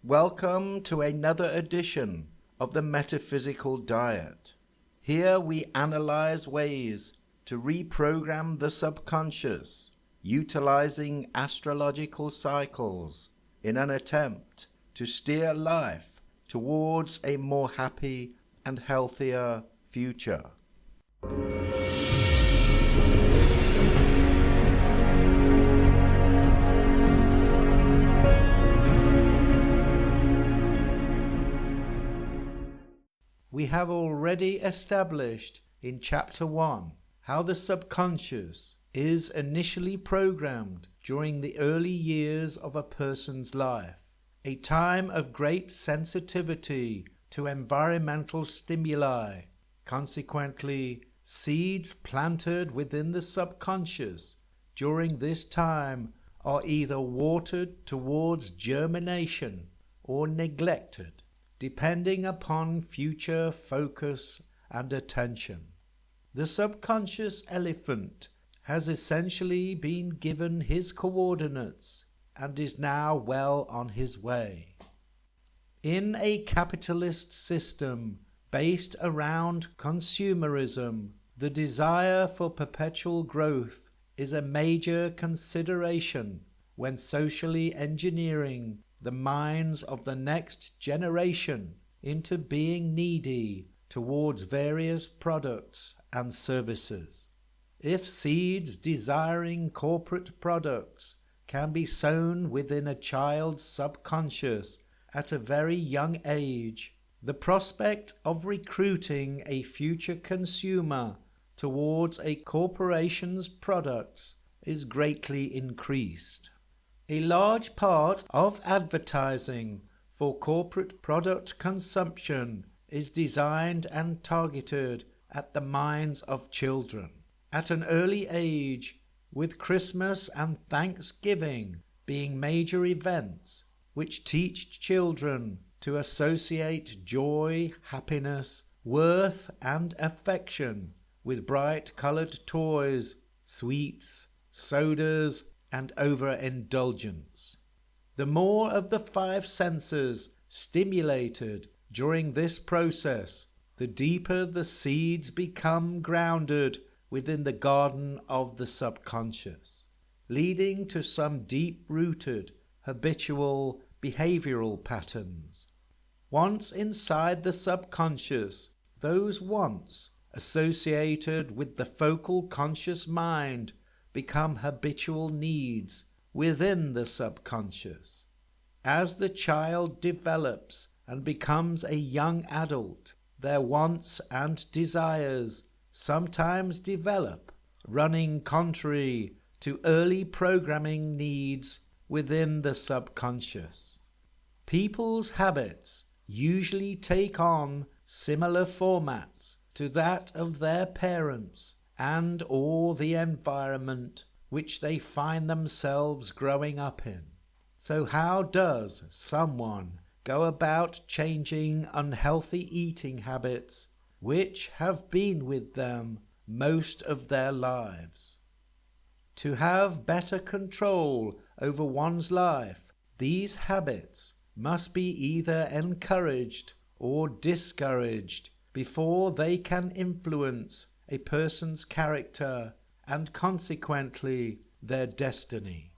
Welcome to another edition of the Metaphysical Diet. Here we analyze ways to reprogram the subconscious, utilizing astrological cycles in an attempt to steer life towards a more happy and healthier future. We have already established in Chapter 1 how the subconscious is initially programmed during the early years of a person's life, a time of great sensitivity to environmental stimuli. Consequently, seeds planted within the subconscious during this time are either watered towards germination or neglected, depending upon future focus and attention. The subconscious elephant has essentially been given his coordinates and is now well on his way. In a capitalist system based around consumerism, the desire for perpetual growth is a major consideration when socially engineering the minds of the next generation into being needy towards various products and services. If seeds desiring corporate products can be sown within a child's subconscious at a very young age, the prospect of recruiting a future consumer towards a corporation's products is greatly increased. A large part of advertising for corporate product consumption is designed and targeted at the minds of children at an early age, with Christmas and Thanksgiving being major events which teach children to associate joy, happiness, worth and affection with bright-colored toys, sweets, sodas, and overindulgence. The more of the five senses stimulated during this process, the deeper the seeds become grounded within the garden of the subconscious, leading to some deep-rooted, habitual, behavioral patterns. Once inside the subconscious, those wants associated with the focal conscious mind become habitual needs within the subconscious. As the child develops and becomes a young adult, their wants and desires sometimes develop, running contrary to early programming needs within the subconscious. People's habits usually take on similar formats to that of their parents and or the environment which they find themselves growing up in. So how does someone go about changing unhealthy eating habits which have been with them most of their lives? To have better control over one's life, these habits must be either encouraged or discouraged before they can influence a person's character and consequently their destiny.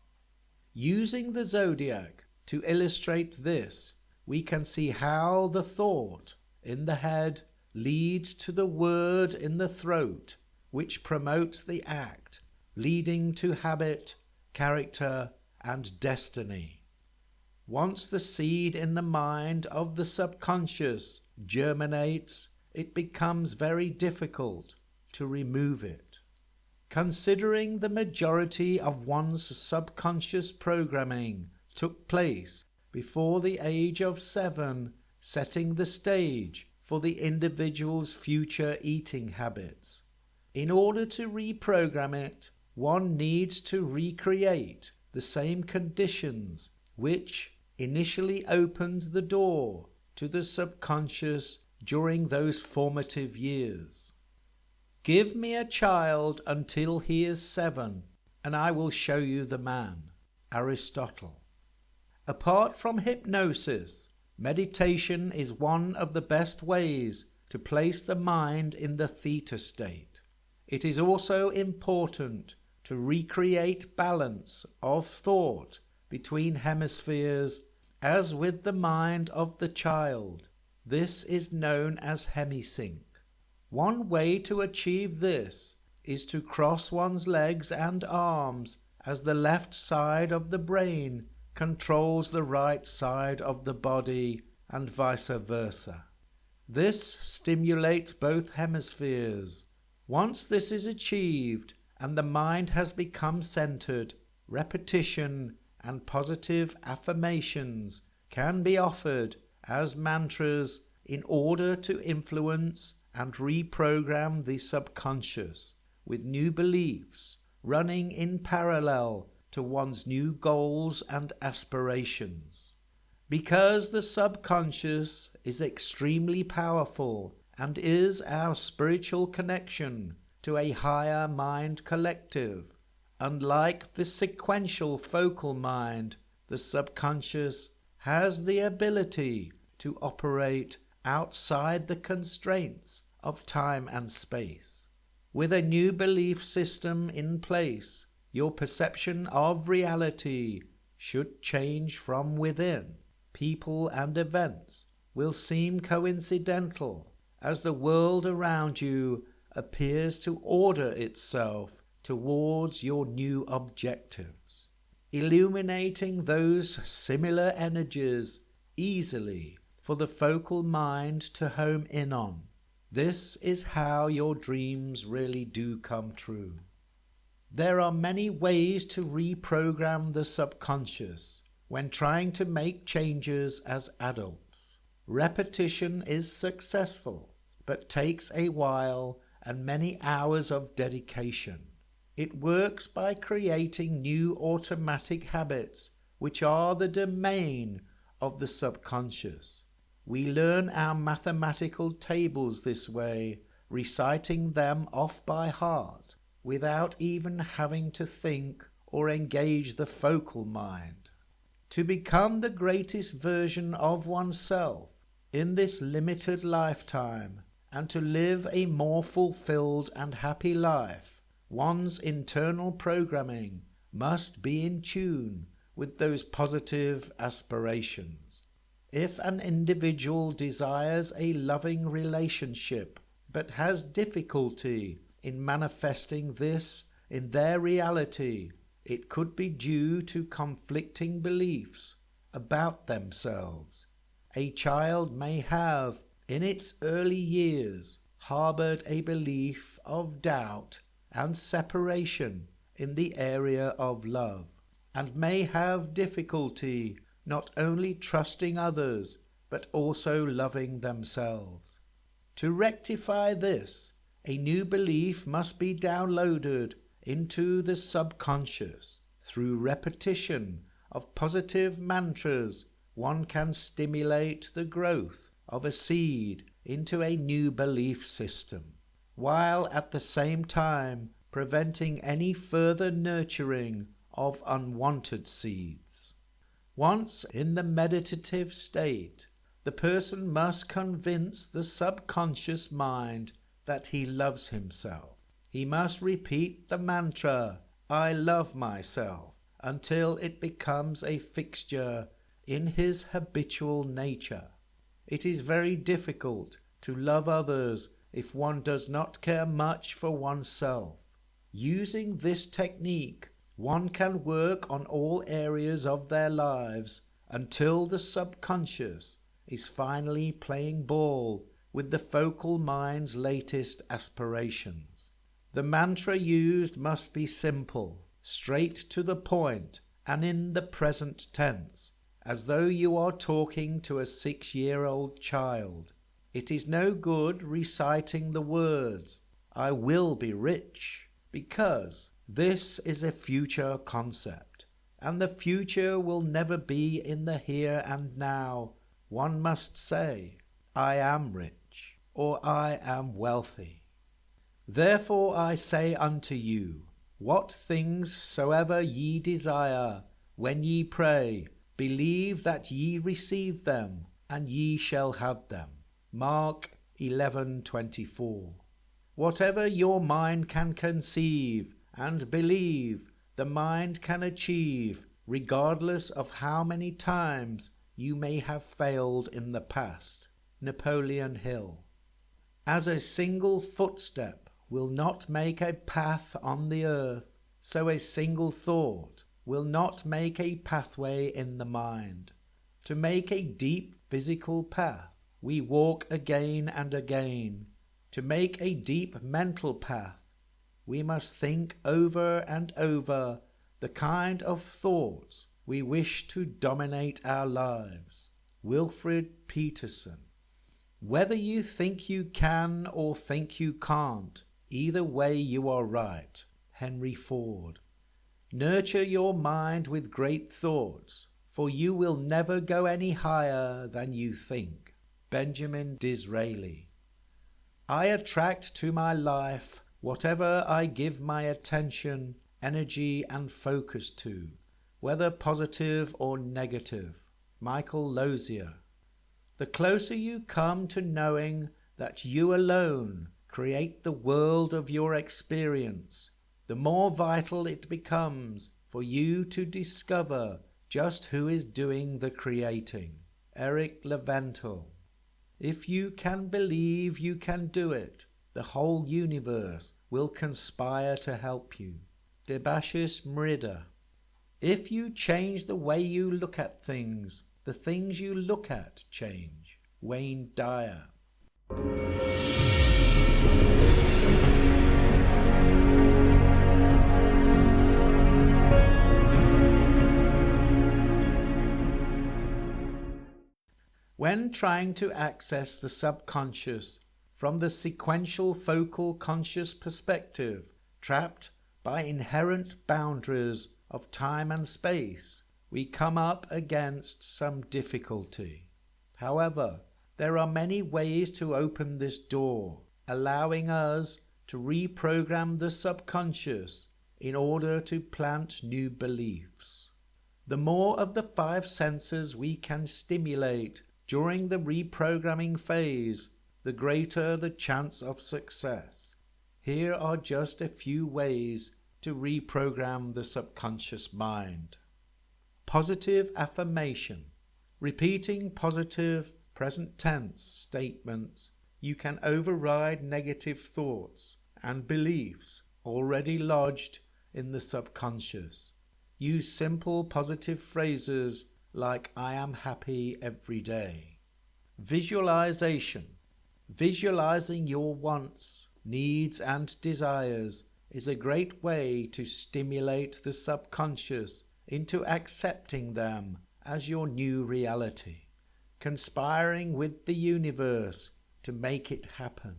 Using the zodiac to illustrate this, we can see how the thought in the head leads to the word in the throat, which promotes the act, leading to habit, character, and destiny. Once the seed in the mind of the subconscious germinates, it becomes very difficult to remove it. Considering the majority of one's subconscious programming took place before the age of 7, setting the stage for the individual's future eating habits. In order to reprogram it, one needs to recreate the same conditions which initially opened the door to the subconscious during those formative years. Give me a child until he is 7, and I will show you the man. Aristotle. Apart from hypnosis, meditation is one of the best ways to place the mind in the theta state. It is also important to recreate balance of thought between hemispheres, as with the mind of the child. This is known as hemisync. One way to achieve this is to cross one's legs and arms, as the left side of the brain controls the right side of the body and vice versa. This stimulates both hemispheres. Once this is achieved and the mind has become centered, repetition and positive affirmations can be offered as mantras in order to influence and reprogram the subconscious with new beliefs running in parallel to one's new goals and aspirations. Because the subconscious is extremely powerful and is our spiritual connection to a higher mind collective, unlike the sequential focal mind, the subconscious has the ability to operate outside the constraints of time and space. With a new belief system in place, your perception of reality should change from within. People and events will seem coincidental as the world around you appears to order itself towards your new objectives, illuminating those similar energies easily for the focal mind to home in on. This is how your dreams really do come true. There are many ways to reprogram the subconscious when trying to make changes as adults. Repetition is successful, but takes a while and many hours of dedication. It works by creating new automatic habits, which are the domain of the subconscious. We learn our mathematical tables this way, reciting them off by heart, without even having to think or engage the focal mind. To become the greatest version of oneself in this limited lifetime, and to live a more fulfilled and happy life, one's internal programming must be in tune with those positive aspirations. If an individual desires a loving relationship but has difficulty in manifesting this in their reality, it could be due to conflicting beliefs about themselves. A child may have, in its early years, harbored a belief of doubt and separation in the area of love, and may have difficulty not only trusting others, but also loving themselves. To rectify this, a new belief must be downloaded into the subconscious. Through repetition of positive mantras, one can stimulate the growth of a seed into a new belief system, while at the same time preventing any further nurturing of unwanted seeds. Once in the meditative state, the person must convince the subconscious mind that he loves himself. He must repeat the mantra, "I love myself," until it becomes a fixture in his habitual nature. It is very difficult to love others if one does not care much for oneself. Using this technique, one can work on all areas of their lives until the subconscious is finally playing ball with the focal mind's latest aspirations. The mantra used must be simple, straight to the point, and in the present tense, as though you are talking to a 6-year-old child. It is no good reciting the words, "I will be rich," because this is a future concept, and the future will never be in the here and now. One must say, "I am rich," or "I am wealthy." Therefore I say unto you, what things soever ye desire, when ye pray, Believe that ye receive them, and ye shall have them. Mark 11:24. Whatever your mind can conceive and believe, the mind can achieve, regardless of how many times you may have failed in the past. Napoleon Hill. As a single footstep will not make a path on the earth, so a single thought will not make a pathway in the mind. To make a deep physical path, we walk again and again. To make a deep mental path, we must think over and over the kind of thoughts we wish to dominate our lives. Wilfred Peterson. Whether you think you can or think you can't, either way you are right. Henry Ford. Nurture your mind with great thoughts, for you will never go any higher than you think. Benjamin Disraeli. I attract to my life whatever I give my attention, energy and focus to, whether positive or negative. Michael Lozier. The closer you come to knowing that you alone create the world of your experience, the more vital it becomes for you to discover just who is doing the creating. Eric Leventhal. If you can believe you can do it, the whole universe will conspire to help you. Debashis Mrida. If you change the way you look at things, the things you look at change. Wayne Dyer. When trying to access the subconscious from the sequential focal conscious perspective, trapped by inherent boundaries of time and space, we come up against some difficulty. However, there are many ways to open this door, allowing us to reprogram the subconscious in order to plant new beliefs. The more of the 5 senses we can stimulate during the reprogramming phase, the greater the chance of success. Here are just a few ways to reprogram the subconscious mind. Positive affirmation. Repeating positive present tense statements, you can override negative thoughts and beliefs already lodged in the subconscious. Use simple positive phrases like I am happy every day. Visualization. Visualizing your wants, needs and desires is a great way to stimulate the subconscious into accepting them as your new reality, conspiring with the universe to make it happen.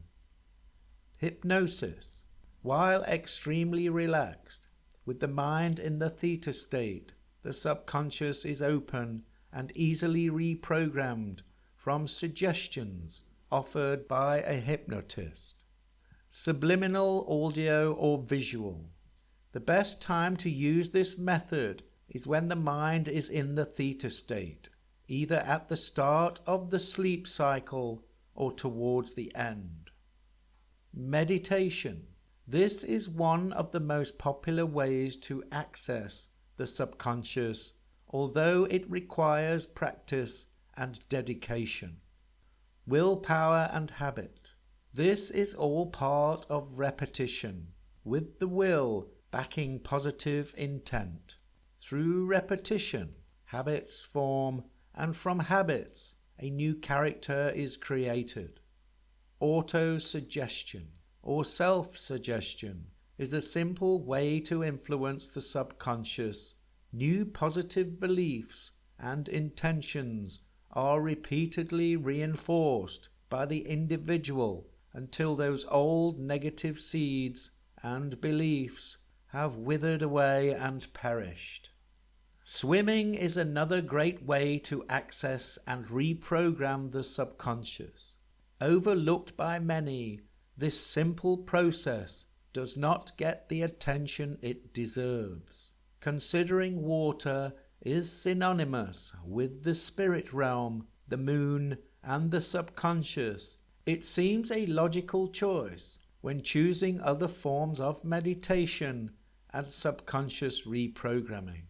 Hypnosis. While extremely relaxed, with the mind in the theta state, the subconscious is open and easily reprogrammed from suggestions offered by a hypnotist. Subliminal audio or visual. The best time to use this method is when the mind is in the theta state, either at the start of the sleep cycle or towards the end. Meditation. This is one of the most popular ways to access the subconscious, although it requires practice and dedication. Willpower and habit. This is all part of repetition, with the will backing positive intent. Through repetition, habits form, and from habits, a new character is created. Auto-suggestion or self-suggestion is a simple way to influence the subconscious. New positive beliefs and intentions are repeatedly reinforced by the individual until those old negative seeds and beliefs have withered away and perished. Swimming is another great way to access and reprogram the subconscious. Overlooked by many, this simple process does not get the attention it deserves. Considering water is synonymous with the spirit realm, the moon, and the subconscious, it seems a logical choice when choosing other forms of meditation and subconscious reprogramming.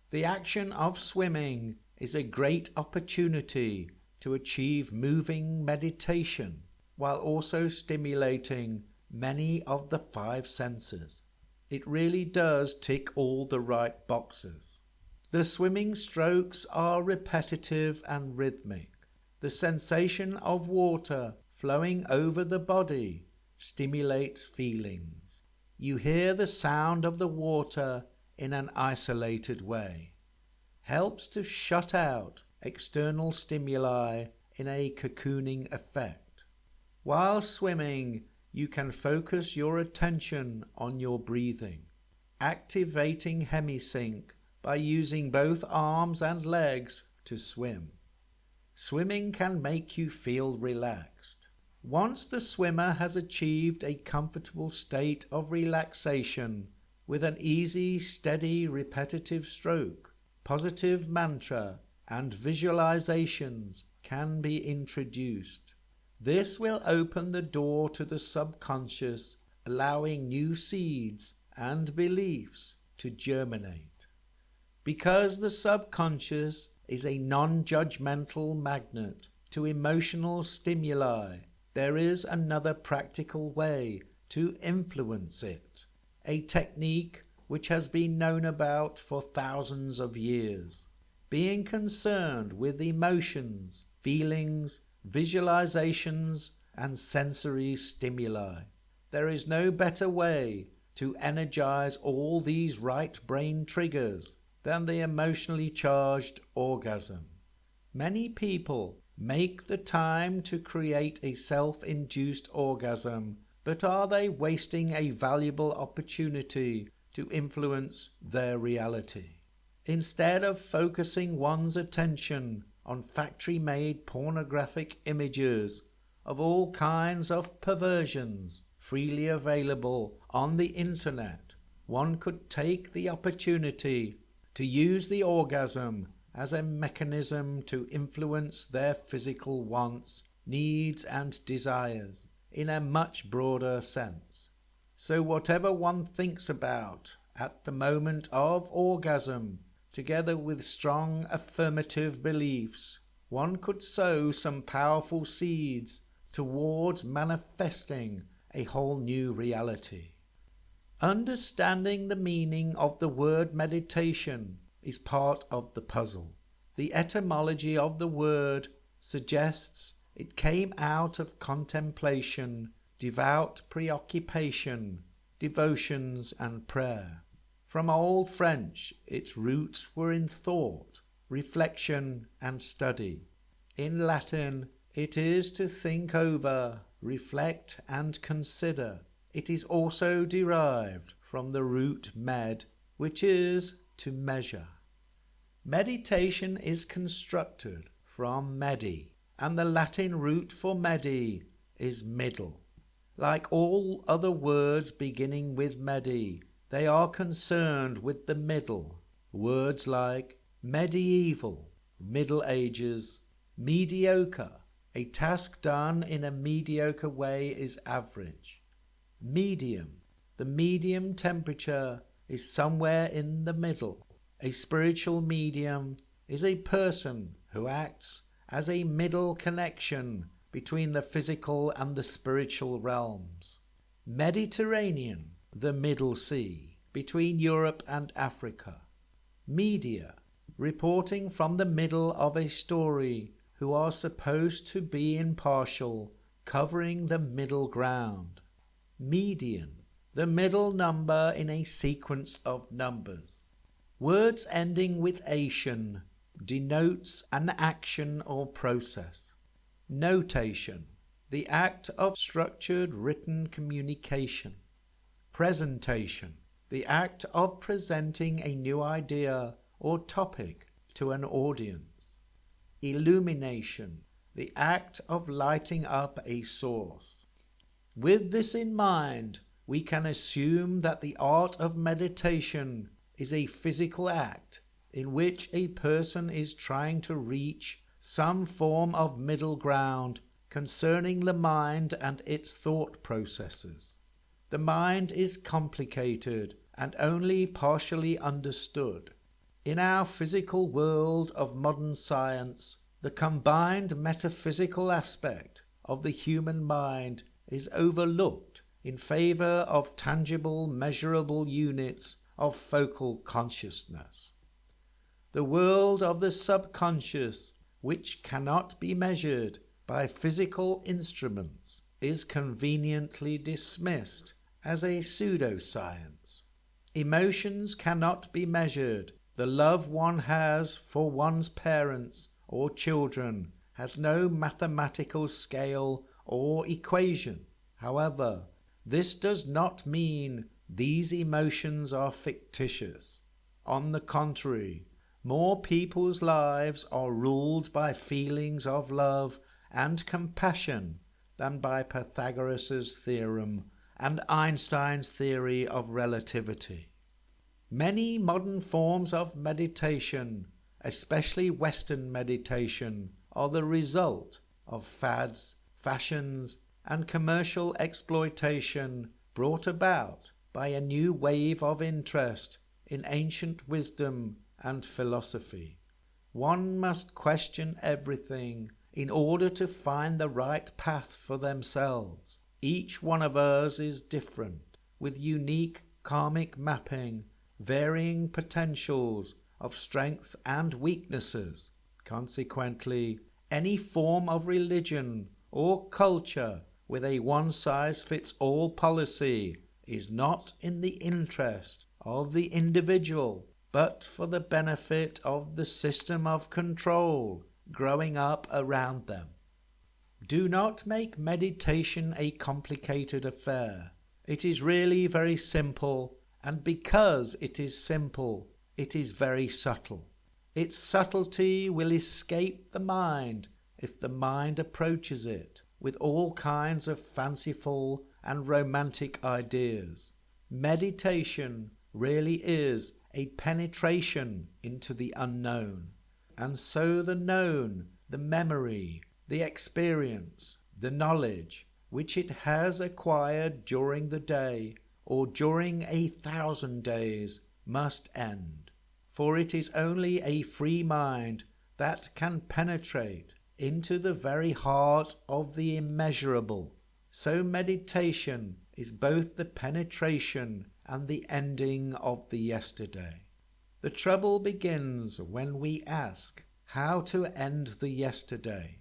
The action of swimming is a great opportunity to achieve moving meditation while also stimulating many of the five senses. It really does tick all the right boxes. The swimming strokes are repetitive and rhythmic. The sensation of water flowing over the body stimulates feelings. You hear the sound of the water in an isolated way. Helps to shut out external stimuli in a cocooning effect. While swimming, you can focus your attention on your breathing, activating hemisync by using both arms and legs to swim. Swimming can make you feel relaxed. Once the swimmer has achieved a comfortable state of relaxation with an easy, steady, repetitive stroke, positive mantra and visualizations can be introduced. This will open the door to the subconscious, allowing new seeds and beliefs to germinate. Because the subconscious is a non-judgmental magnet to emotional stimuli, there is another practical way to influence it, a technique which has been known about for thousands of years. Being concerned with emotions, feelings, visualizations, and sensory stimuli. There is no better way to energize all these right brain triggers than the emotionally charged orgasm. Many people make the time to create a self-induced orgasm, but are they wasting a valuable opportunity to influence their reality? Instead of focusing one's attention on factory-made pornographic images of all kinds of perversions freely available on the internet, one could take the opportunity to use the orgasm as a mechanism to influence their physical wants, needs, and desires in a much broader sense. So whatever one thinks about at the moment of orgasm, together with strong affirmative beliefs, one could sow some powerful seeds towards manifesting a whole new reality. Understanding the meaning of the word meditation is part of the puzzle. The etymology of the word suggests it came out of contemplation, devout preoccupation, devotions, and prayer. From Old French, its roots were in thought, reflection, and study. In Latin, it is to think over, reflect, and consider. It is also derived from the root med, which is to measure. Meditation is constructed from medi, and the Latin root for medi is middle. Like all other words beginning with medi, they are concerned with the middle. Words like medieval, Middle Ages, mediocre, a task done in a mediocre way is average. Medium, the medium temperature is somewhere in the middle. A spiritual medium is a person who acts as a middle connection between the physical and the spiritual realms. Mediterranean, the Middle Sea, between Europe and Africa. Media, reporting from the middle of a story, who are supposed to be impartial, covering the middle ground. Median, the middle number in a sequence of numbers. Words ending with ation denotes an action or process. Notation, the act of structured written communication. Presentation, the act of presenting a new idea or topic to an audience. Illumination, the act of lighting up a source. With this in mind, we can assume that the art of meditation is a physical act in which a person is trying to reach some form of middle ground concerning the mind and its thought processes. The mind is complicated and only partially understood. In our physical world of modern science, the combined metaphysical aspect of the human mind is overlooked in favor of tangible, measurable units of focal consciousness. The world of the subconscious, which cannot be measured by physical instruments, is conveniently dismissed as a pseudoscience. Emotions cannot be measured. The love one has for one's parents or children has no mathematical scale or equation. However, this does not mean these emotions are fictitious. On the contrary, more people's lives are ruled by feelings of love and compassion than by Pythagoras' theorem and Einstein's theory of relativity. Many modern forms of meditation, especially Western meditation, are the result of fads, fashions, and commercial exploitation brought about by a new wave of interest in ancient wisdom and philosophy. One must question everything in order to find the right path for themselves. Each one of us is different, with unique karmic mapping, varying potentials of strengths and weaknesses. Consequently, any form of religion or culture with a one-size-fits-all policy is not in the interest of the individual, but for the benefit of the system of control growing up around them. Do not make meditation a complicated affair. It is really very simple, and because it is simple, it is very subtle. Its subtlety will escape the mind if the mind approaches it with all kinds of fanciful and romantic ideas. Meditation really is a penetration into the unknown, and so the known, the memory, the experience, the knowledge which it has acquired during the day or during 1,000 days must end, for it is only a free mind that can penetrate into the very heart of the immeasurable. So meditation is both the penetration and the ending of the yesterday. The trouble begins when we ask how to end the yesterday.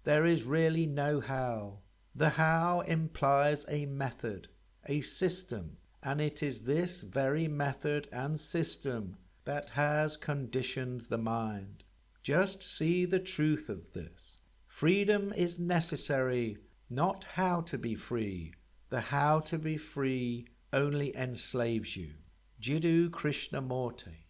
There is really no how. The how implies a method, a system, and it is this very method and system that has conditioned the mind. Just see the truth of this. Freedom is necessary, not how to be free. The how to be free only enslaves you. Jiddu Krishnamurti.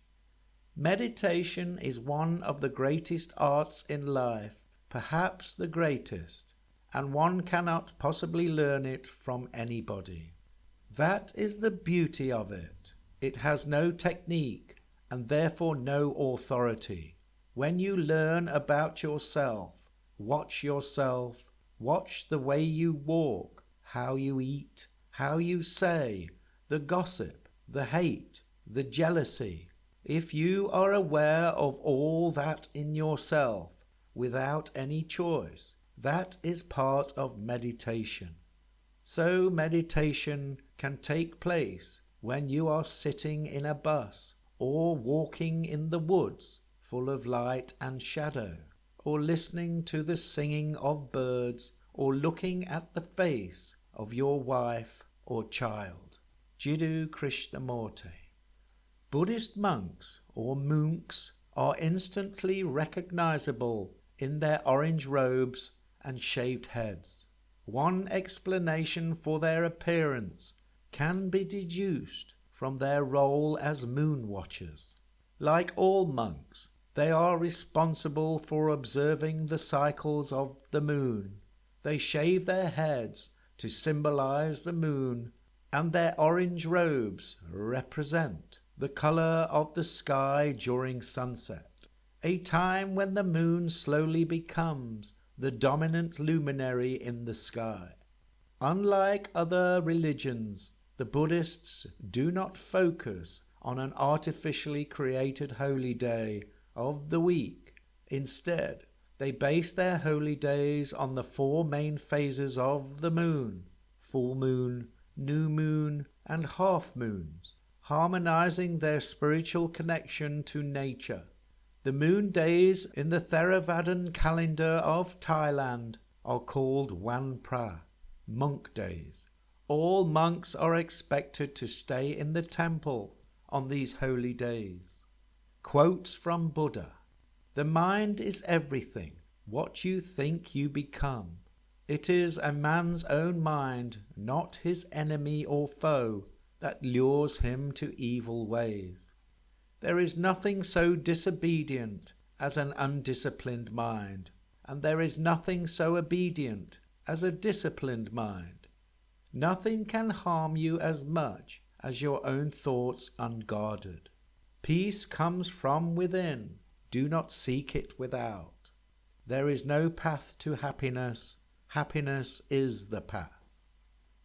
Meditation is one of the greatest arts in life, perhaps the greatest, and one cannot possibly learn it from anybody. That is the beauty of it. It has no technique and therefore no authority. When you learn about yourself, watch the way you walk, how you eat, how you say, the gossip, the hate, the jealousy. If you are aware of all that in yourself without any choice, that is part of meditation. So meditation can take place when you are sitting in a bus or walking in the woods full of light and shadow, or listening to the singing of birds, or looking at the face of your wife or child. Jiddu Krishnamurti. Buddhist monks or monks are instantly recognizable in their orange robes and shaved heads. One explanation for their appearance can be deduced from their role as moon watchers. Like all monks, they are responsible for observing the cycles of the moon. They shave their heads to symbolize the moon, and their orange robes represent the color of the sky during sunset, a time when the moon slowly becomes the dominant luminary in the sky. Unlike other religions, the Buddhists do not focus on an artificially created holy day of the week. Instead, they base their holy days on the four main phases of the moon: full moon, new moon, and half moons, harmonizing their spiritual connection to nature. The moon days in the Theravadan calendar of Thailand are called Wan Pra, monk days. All monks are expected to stay in the temple on these holy days. Quotes from Buddha: "The mind is everything. What you think you become. It is a man's own mind, not his enemy or foe, that lures him to evil ways. There is nothing so disobedient as an undisciplined mind, and there is nothing so obedient as a disciplined mind. Nothing can harm you as much as your own thoughts unguarded. Peace comes from within. Do not seek it without. There is no path to happiness. Happiness is the path."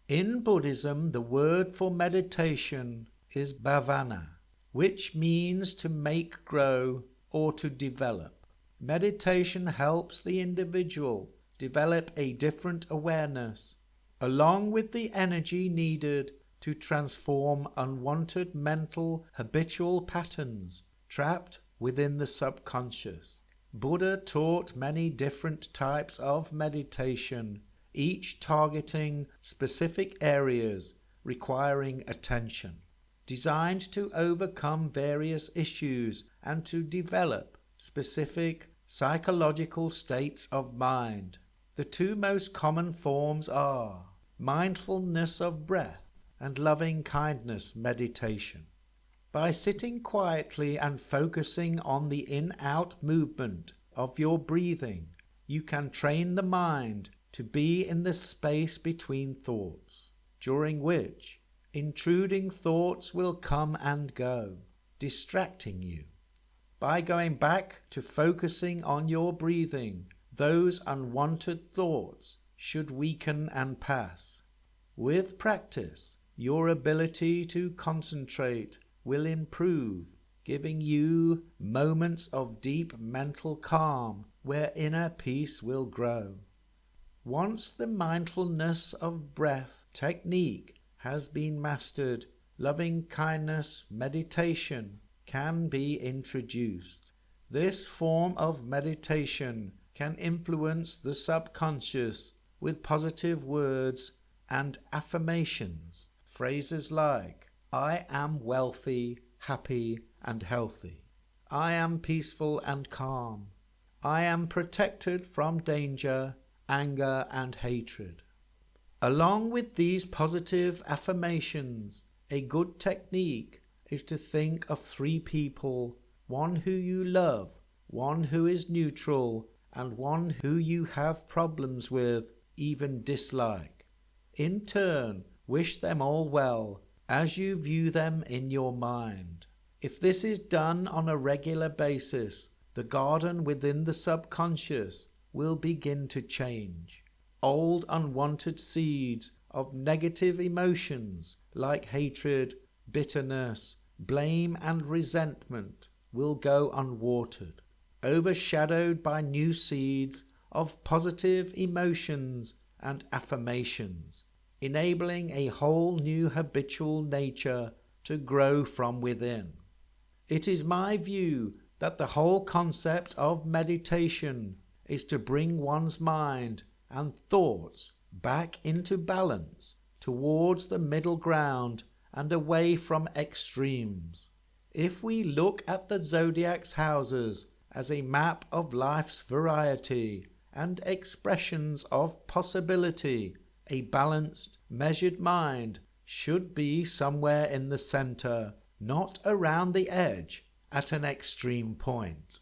In Buddhism, the word for meditation is bhavana, which means to make grow or to develop. Meditation helps the individual develop a different awareness, along with the energy needed to transform unwanted mental habitual patterns trapped within the subconscious. Buddha taught many different types of meditation, each targeting specific areas requiring attention, designed to overcome various issues and to develop specific psychological states of mind. The two most common forms are mindfulness of breath and loving kindness meditation. By sitting quietly and focusing on the in-out movement of your breathing, you can train the mind to be in the space between thoughts, during which intruding thoughts will come and go, distracting you. By going back to focusing on your breathing, those unwanted thoughts should weaken and pass. With practice, your ability to concentrate will improve, giving you moments of deep mental calm where inner peace will grow. Once the mindfulness of breath technique has been mastered, loving kindness meditation can be introduced. This form of meditation can influence the subconscious with positive words and affirmations, phrases like, "I am wealthy, happy, and healthy. I am peaceful and calm. I am protected from danger, anger, and hatred." Along with these positive affirmations, a good technique is to think of 3 people, one who you love, one who is neutral, and one who you have problems with, even dislike. In turn, wish them all well as you view them in your mind. If this is done on a regular basis, the garden within the subconscious will begin to change. Old unwanted seeds of negative emotions like hatred, bitterness, blame, and resentment will go unwatered, overshadowed by new seeds of positive emotions and affirmations, enabling a whole new habitual nature to grow from within. It is my view that the whole concept of meditation is to bring one's mind and thoughts back into balance, towards the middle ground and away from extremes. If we look at the zodiac's houses as a map of life's variety and expressions of possibility, a balanced, measured mind should be somewhere in the center, not around the edge at an extreme point.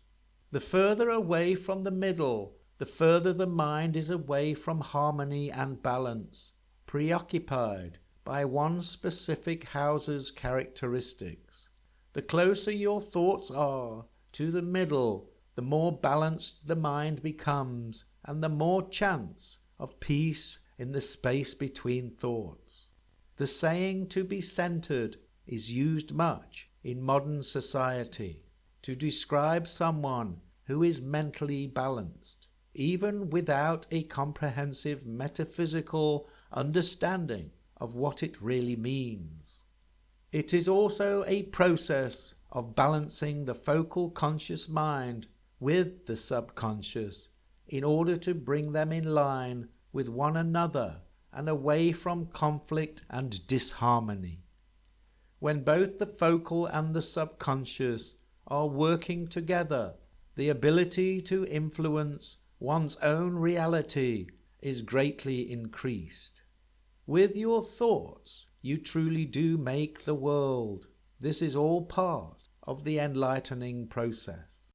The further away from the middle, the further the mind is away from harmony and balance, preoccupied by one specific house's characteristics. The closer your thoughts are to the middle, the more balanced the mind becomes, and the more chance of peace in the space between thoughts. The saying to be centered is used much in modern society to describe someone who is mentally balanced, even without a comprehensive metaphysical understanding of what it really means. It is also a process of balancing the focal conscious mind with the subconscious in order to bring them in line with one another and away from conflict and disharmony. When both the focal and the subconscious are working together, the ability to influence one's own reality is greatly increased. With your thoughts, you truly do make the world. This is all part of the enlightening process.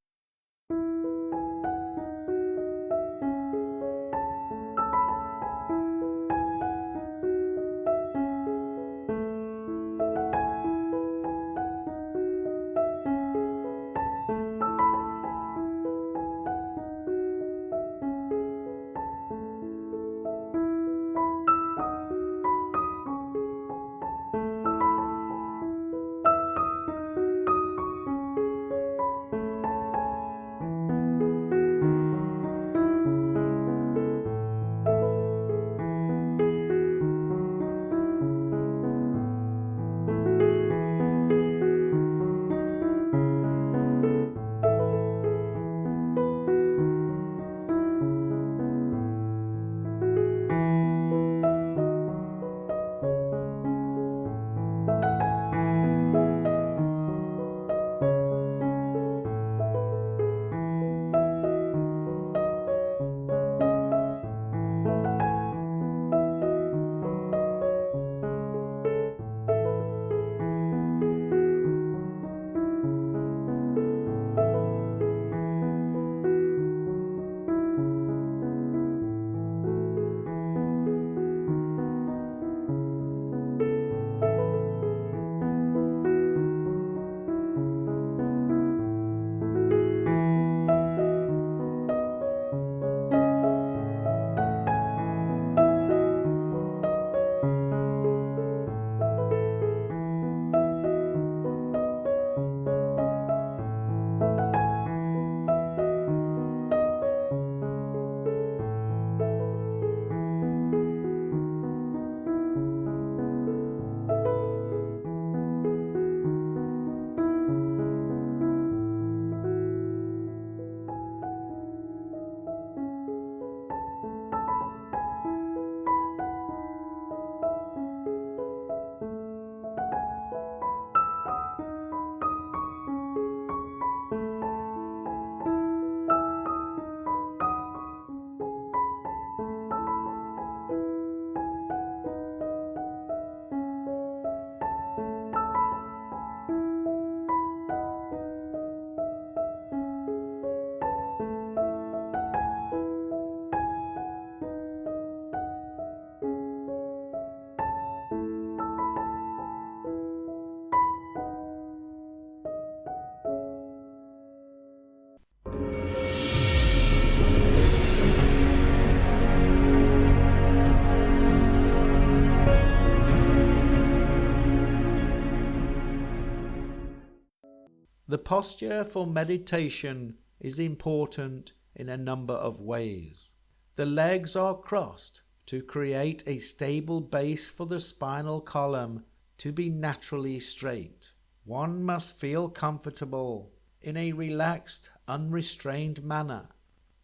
The posture for meditation is important in a number of ways. The legs are crossed to create a stable base for the spinal column to be naturally straight. One must feel comfortable in a relaxed, unrestrained manner.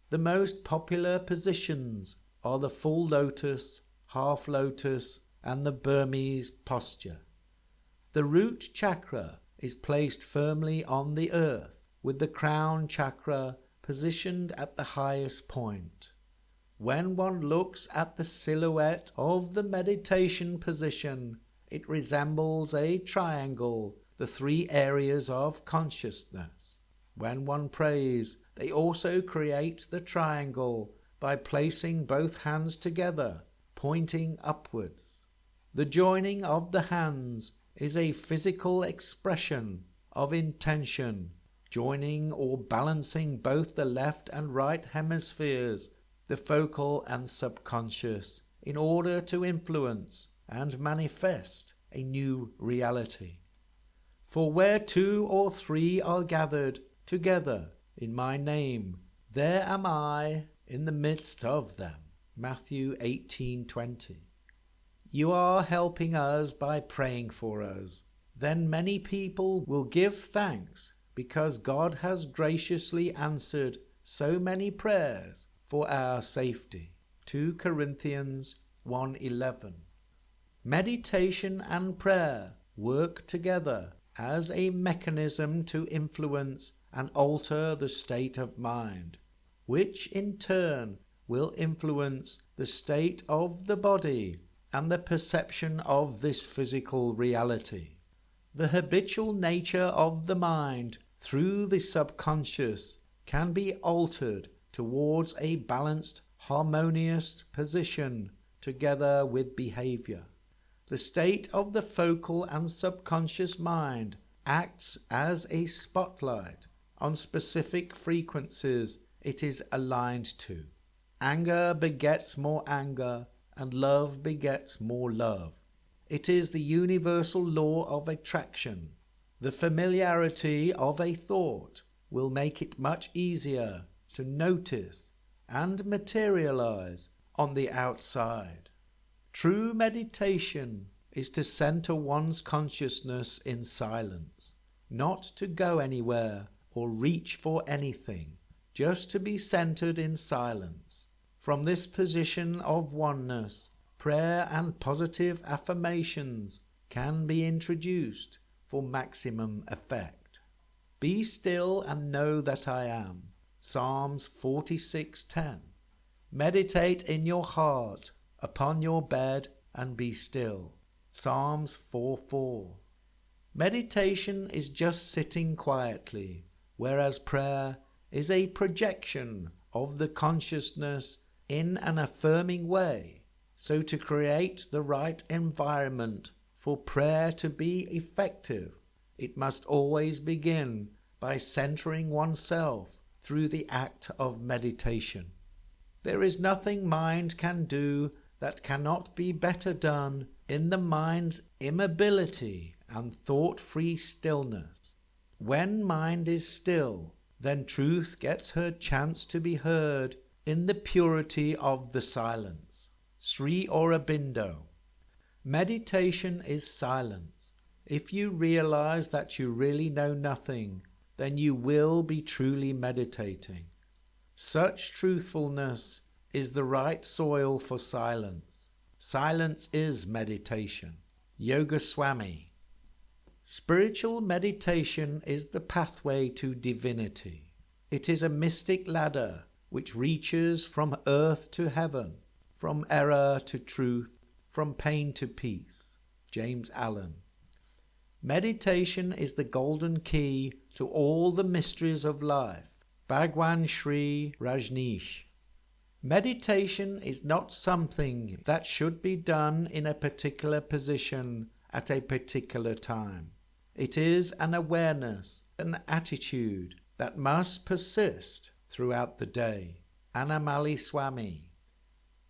The most popular positions are the full lotus, half lotus, and the Burmese posture. The root chakra is placed firmly on the earth, with the crown chakra positioned at the highest point. When one looks at the silhouette of the meditation position, it resembles a triangle, the three areas of consciousness. When one prays, they also create the triangle by placing both hands together, pointing upwards. The joining of the hands is a physical expression of intention, joining or balancing both the left and right hemispheres, the focal and subconscious, in order to influence and manifest a new reality. For where 2 or 3 are gathered together in my name, there am I in the midst of them. Matthew 18:20. You are helping us by praying for us. Then many people will give thanks because God has graciously answered so many prayers for our safety. 2 Corinthians 1:11. Meditation and prayer work together as a mechanism to influence and alter the state of mind, which in turn will influence the state of the body and the perception of this physical reality. The habitual nature of the mind through the subconscious can be altered towards a balanced, harmonious position together with behavior. The state of the focal and subconscious mind acts as a spotlight on specific frequencies it is aligned to. Anger begets more anger, and love begets more love. It is the universal law of attraction. The familiarity of a thought will make it much easier to notice and materialize on the outside. True meditation is to center one's consciousness in silence, not to go anywhere or reach for anything, just to be centered in silence. From this position of oneness, prayer and positive affirmations can be introduced for maximum effect. Be still and know that I am. Psalms 46:10. Meditate in your heart upon your bed and be still. Psalms 4:4. Meditation is just sitting quietly, whereas prayer is a projection of the consciousness in an affirming way. So to create the right environment for prayer to be effective, it must always begin by centering oneself through the act of meditation. There is nothing mind can do that cannot be better done in the mind's immobility and thought-free stillness. When mind is still, then truth gets her chance to be heard in the purity of the silence. Sri Aurobindo. Meditation is silence. If you realize that you really know nothing, then you will be truly meditating. Such truthfulness is the right soil for silence. Silence is meditation. Yoga Swami. Spiritual meditation is the pathway to divinity. It is a mystic ladder which reaches from earth to heaven, from error to truth, from pain to peace. James Allen. Meditation is the golden key to all the mysteries of life. Bhagwan Sri Rajneesh. Meditation is not something that should be done in a particular position at a particular time. It is an awareness, an attitude that must persist throughout the day. Annamali Swami.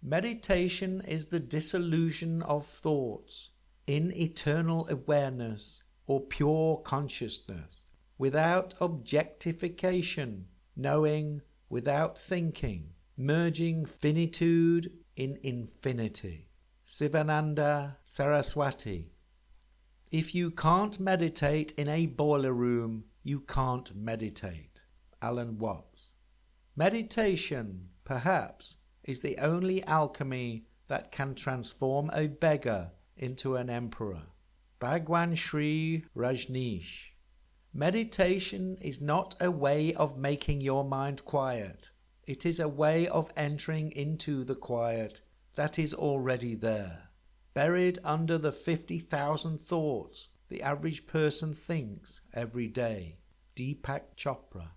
Meditation is the dissolution of thoughts in eternal awareness or pure consciousness, without objectification, knowing without thinking, merging finitude in infinity. Sivananda Saraswati. If you can't meditate in a boiler room, you can't meditate. Alan Watts. Meditation, perhaps, is the only alchemy that can transform a beggar into an emperor. Bhagwan Sri Rajneesh. Meditation is not a way of making your mind quiet. It is a way of entering into the quiet that is already there, buried under the 50,000 thoughts the average person thinks every day. Deepak Chopra.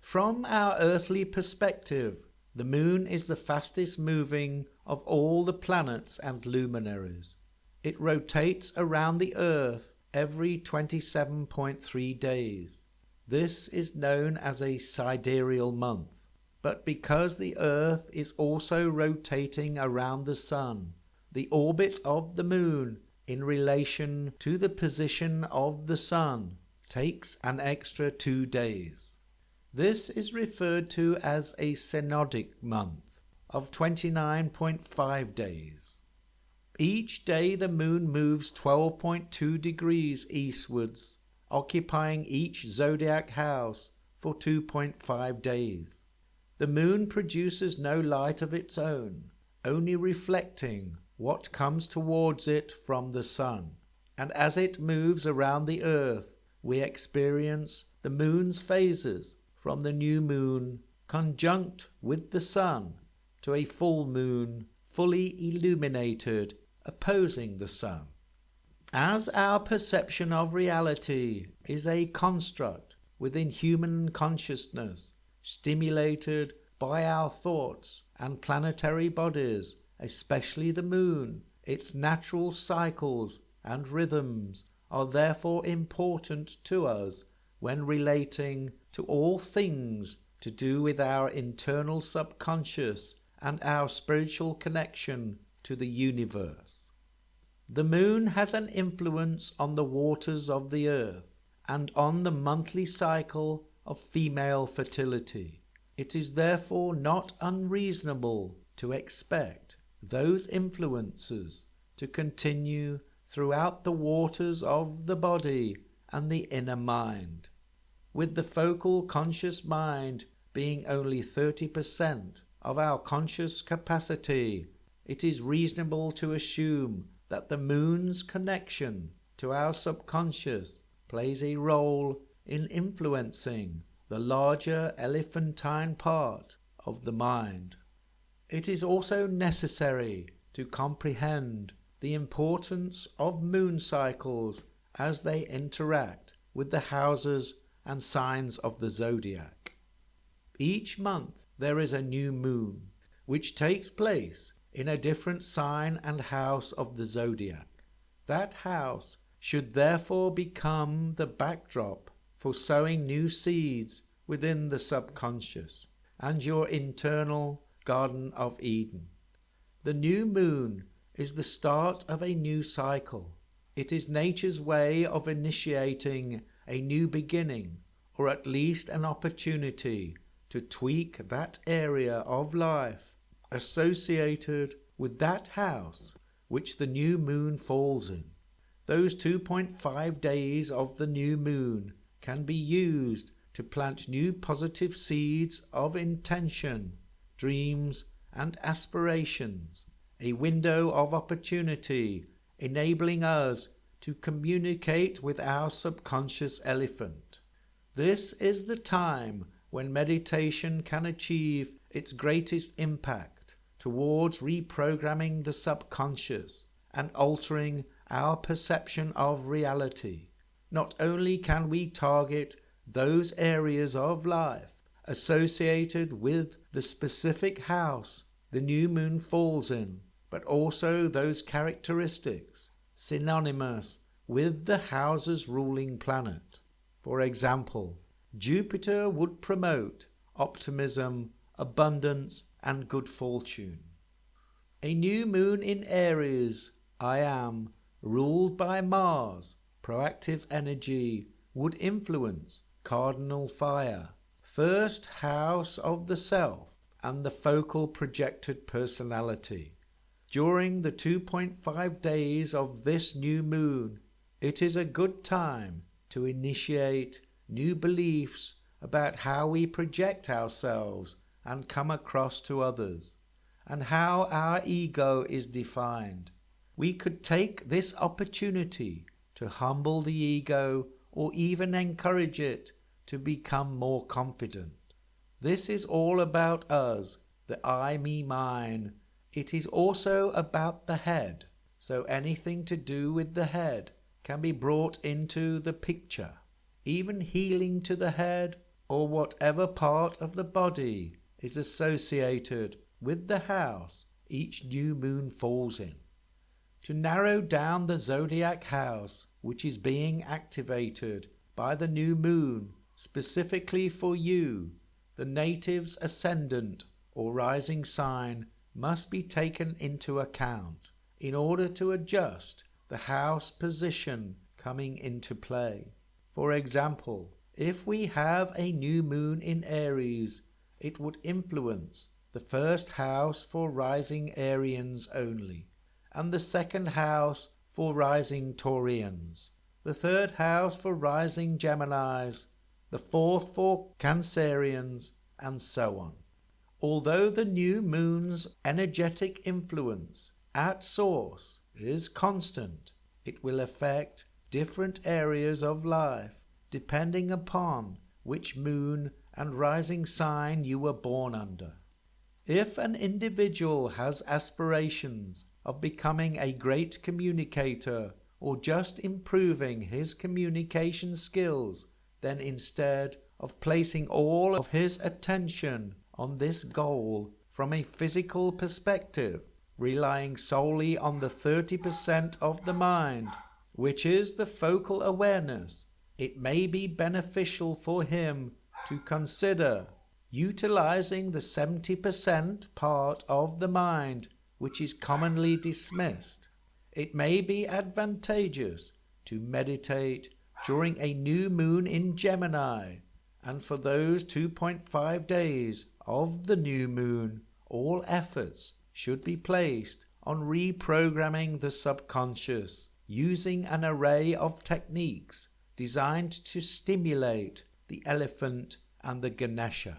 From our earthly perspective, the moon is the fastest moving of all the planets and luminaries. It rotates around the earth every 27.3 days. This is known as a sidereal month. But because the earth is also rotating around the sun, the orbit of the moon in relation to the position of the sun takes an extra 2 days. This is referred to as a synodic month of 29.5 days. Each day the moon moves 12.2 degrees eastwards, occupying each zodiac house for 2.5 days. The moon produces no light of its own, only reflecting what comes towards it from the sun. And as it moves around the earth, we experience the moon's phases from the new moon conjunct with the sun to a full moon fully illuminated opposing the sun. As our perception of reality is a construct within human consciousness, stimulated by our thoughts and planetary bodies, especially the moon, its natural cycles and rhythms are therefore important to us when relating to all things to do with our internal subconscious and our spiritual connection to the universe. The moon has an influence on the waters of the earth and on the monthly cycle of female fertility. It is therefore not unreasonable to expect those influences to continue throughout the waters of the body and the inner mind. With the focal conscious mind being only 30% of our conscious capacity, it is reasonable to assume that the moon's connection to our subconscious plays a role in influencing the larger elephantine part of the mind. It is also necessary to comprehend the importance of moon cycles as they interact with the houses and signs of the zodiac. Each month there is a new moon, which takes place in a different sign and house of the zodiac. That house should therefore become the backdrop for sowing new seeds within the subconscious and your internal Garden of Eden. The new moon is the start of a new cycle. It is nature's way of initiating a new beginning, or at least an opportunity to tweak that area of life associated with that house which the new moon falls in. Those 2.5 days of the new moon can be used to plant new positive seeds of intention, dreams, and aspirations, a window of opportunity enabling us to communicate with our subconscious elephant. This is the time when meditation can achieve its greatest impact towards reprogramming the subconscious and altering our perception of reality. Not only can we target those areas of life associated with the specific house the new moon falls in, but also those characteristics synonymous with the house's ruling planet. For example, Jupiter would promote optimism, abundance, and good fortune. A new moon in Aries, I am, ruled by Mars, proactive energy, would influence cardinal fire, first house of the self, and the focal projected personality. During the 2.5 days of this new moon, it is a good time to initiate new beliefs about how we project ourselves and come across to others, and how our ego is defined. We could take this opportunity to humble the ego or even encourage it to become more confident. This is all about us, the I, me, mine. It is also about the head, so anything to do with the head can be brought into the picture. Even healing to the head or whatever part of the body is associated with the house each new moon falls in. To narrow down the zodiac house which is being activated by the new moon specifically for you, the native's ascendant or rising sign must be taken into account in order to adjust the house position coming into play. For example, if we have a new moon in Aries, it would influence the first house for rising Arians only, and the second house for rising Taurians, the third house for rising Geminis, the fourth for Cancerians, and so on. Although the new moon's energetic influence at source is constant, it will affect different areas of life depending upon which moon and rising sign you were born under. If an individual has aspirations of becoming a great communicator or just improving his communication skills, then instead of placing all of his attention on this goal from a physical perspective, relying solely on the 30% of the mind, which is the focal awareness, it may be beneficial for him to consider utilizing the 70% part of the mind which is commonly dismissed. It may be advantageous to meditate during a new moon in Gemini, and for those 2.5 days of the new moon, all efforts should be placed on reprogramming the subconscious using an array of techniques designed to stimulate the elephant and the Ganesha.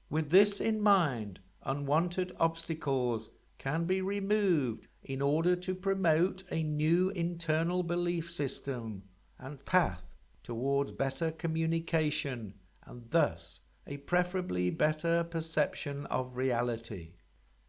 With this in mind, unwanted obstacles can be removed in order to promote a new internal belief system and path towards better communication and thus a preferably better perception of reality.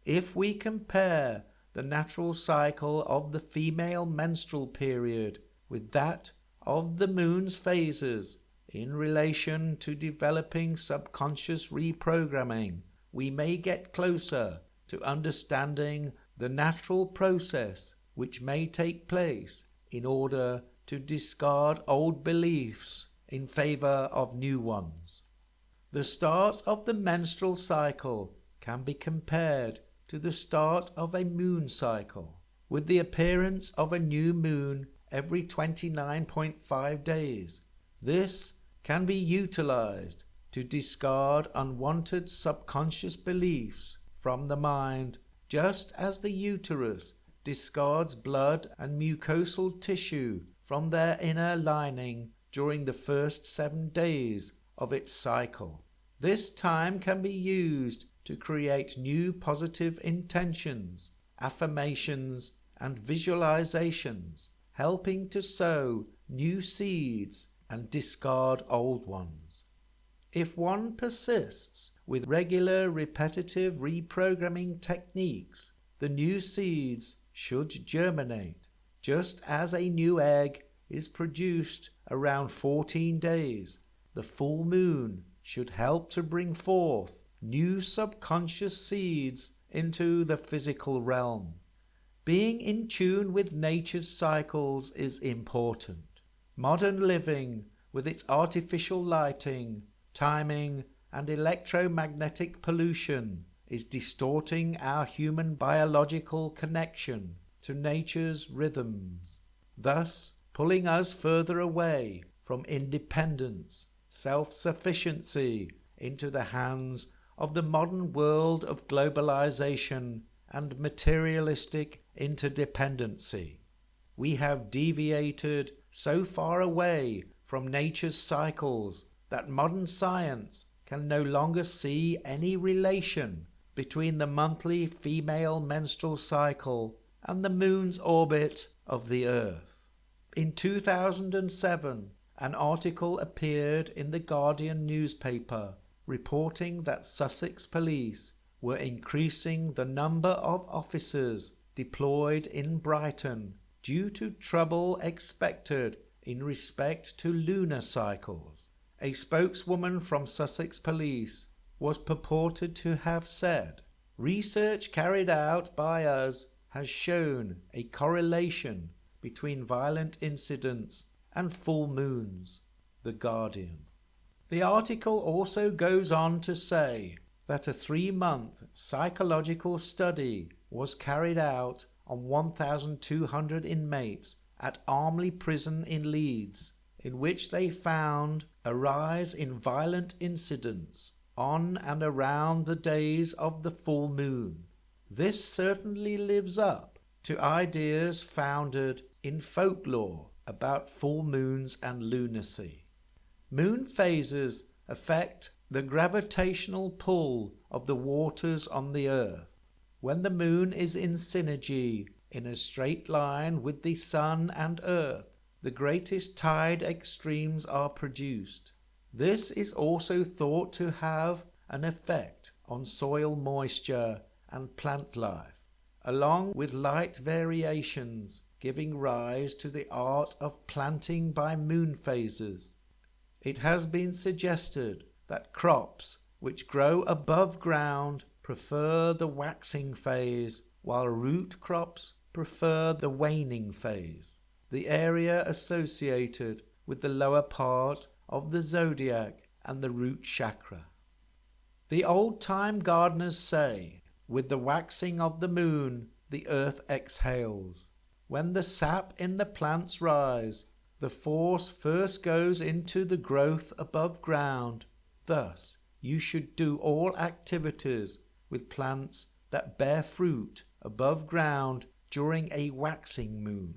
If we compare the natural cycle of the female menstrual period with that of the moon's phases in relation to developing subconscious reprogramming, we may get closer to understanding the natural process which may take place in order to discard old beliefs in favor of new ones. The start of the menstrual cycle can be compared to the start of a moon cycle, with the appearance of a new moon every 29.5 days. This can be utilized to discard unwanted subconscious beliefs from the mind, just as the uterus discards blood and mucosal tissue from their inner lining during the first 7 days of its cycle. This time can be used to create new positive intentions, affirmations, and visualizations, helping to sow new seeds and discard old ones. If one persists with regular repetitive reprogramming techniques, the new seeds should germinate, just as a new egg is produced around 14 days. The full moon should help to bring forth new subconscious seeds into the physical realm. Being in tune with nature's cycles is important. Modern living, with its artificial lighting, timing, and electromagnetic pollution, is distorting our human biological connection to nature's rhythms, thus pulling us further away from independence, self-sufficiency, into the hands of the modern world of globalization and materialistic interdependency. We have deviated so far away from nature's cycles that modern science can no longer see any relation between the monthly female menstrual cycle and the moon's orbit of the Earth. In 2007, an article appeared in the Guardian newspaper reporting that Sussex police were increasing the number of officers deployed in Brighton due to trouble expected in respect to lunar cycles. a spokeswoman from Sussex Police, was purported to have said, "Research carried out by us has shown a correlation between violent incidents and full moons." The Guardian. The article also goes on to say that a 3-month psychological study was carried out on 1,200 inmates at Armley Prison in Leeds, in which they found a rise in violent incidents on and around the days of the full moon. This certainly lives up to ideas founded in folklore about full moons and lunacy. Moon phases affect the gravitational pull of the waters on the earth. When the moon is in synergy in a straight line with the sun and earth, the greatest tide extremes are produced. This is also thought to have an effect on soil moisture and plant life, along with light variations giving rise to the art of planting by moon phases. It has been suggested that crops which grow above ground prefer the waxing phase, while root crops prefer the waning phase, the area associated with the lower part of the zodiac and the root chakra. The old-time gardeners say, with the waxing of the moon, the earth exhales. When the sap in the plants rise, the force first goes into the growth above ground. Thus, you should do all activities with plants that bear fruit above ground during a waxing moon.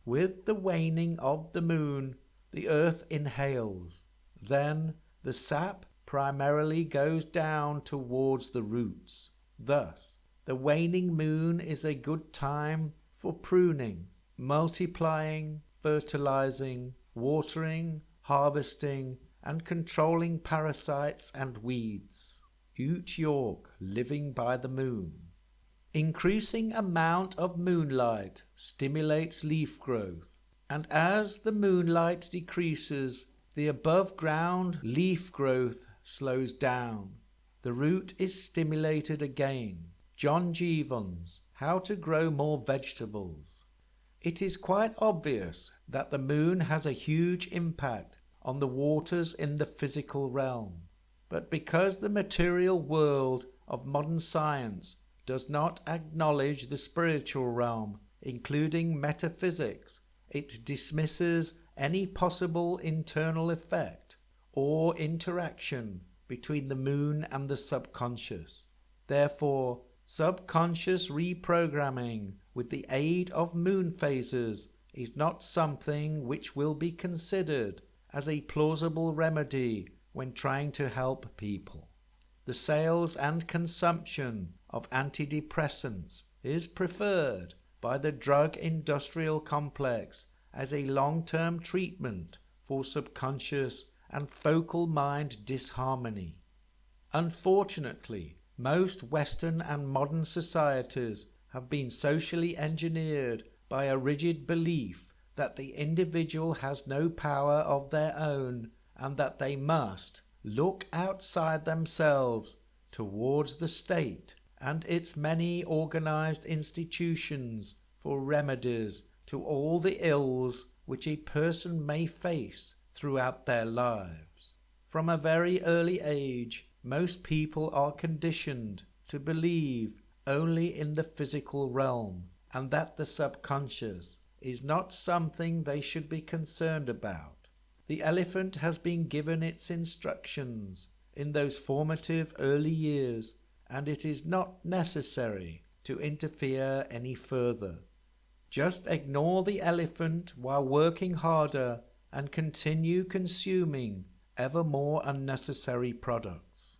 With the waning of the moon, the earth inhales. Then the sap primarily goes down towards the roots. Thus, the waning moon is a good time for pruning, multiplying, fertilizing, watering, harvesting, and controlling parasites and weeds. Ute York, Living by the Moon. Increasing amount of moonlight stimulates leaf growth, and as the moonlight decreases, the above-ground leaf growth slows down. The root is stimulated again. John Jeavons, How to Grow More Vegetables. It is quite obvious that the moon has a huge impact on the waters in the physical realm, but because the material world of modern science does not acknowledge the spiritual realm, including metaphysics, it dismisses any possible internal effect or interaction between the moon and the subconscious. Therefore, subconscious reprogramming with the aid of moon phases is not something which will be considered as a plausible remedy when trying to help people. The sales and consumption of antidepressants is preferred by the drug industrial complex as a long-term treatment for subconscious and focal mind disharmony. Unfortunately, most Western and modern societies have been socially engineered by a rigid belief that the individual has no power of their own and that they must look outside themselves towards the state and its many organized institutions for remedies to all the ills which a person may face throughout their lives. From a very early age, most people are conditioned to believe only in the physical realm, and that the subconscious is not something they should be concerned about. The elephant has been given its instructions in those formative early years, and it is not necessary to interfere any further. Just ignore the elephant while working harder and continue consuming ever more unnecessary products.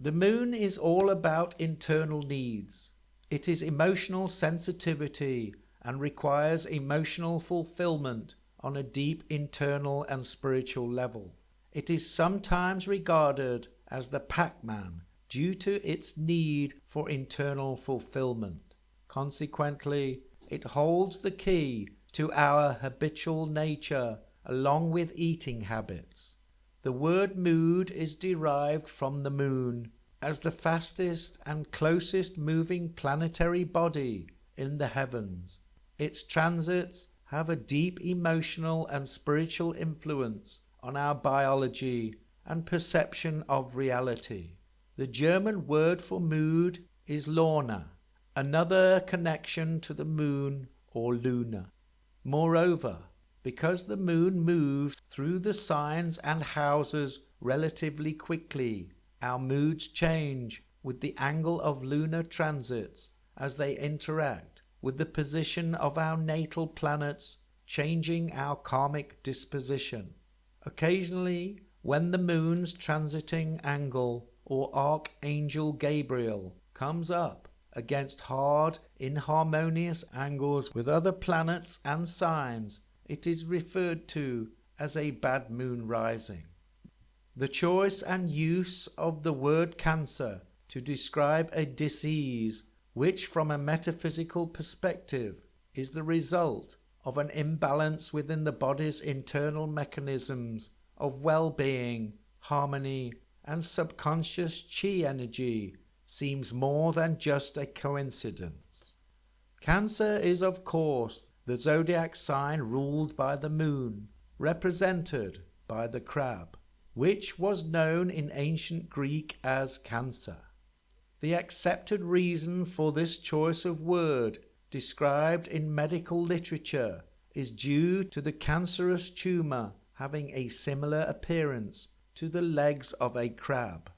The moon is all about internal needs. It is emotional sensitivity and requires emotional fulfillment on a deep internal and spiritual level. It is sometimes regarded as the Pac-Man due to its need for internal fulfillment. Consequently, it holds the key to our habitual nature along with eating habits. The word mood is derived from the moon as the fastest and closest moving planetary body in the heavens. Its transits have a deep emotional and spiritual influence on our biology and perception of reality. The German word for mood is Lunar, another connection to the moon or lunar. Moreover, because the moon moves through the signs and houses relatively quickly, our moods change with the angle of lunar transits as they interact with the position of our natal planets, changing our karmic disposition. Occasionally, when the moon's transiting angle or Archangel Gabriel comes up against hard, inharmonious angles with other planets and signs, it is referred to as a bad moon rising. The choice and use of the word cancer to describe a disease which from a metaphysical perspective is the result of an imbalance within the body's internal mechanisms of well-being, harmony, and subconscious chi energy seems more than just a coincidence. Cancer is, of course, the zodiac sign ruled by the moon, represented by the crab, which was known in ancient Greek as Cancer. The accepted reason for this choice of word, described in medical literature, is due to the cancerous tumour having a similar appearance to the legs of a crab.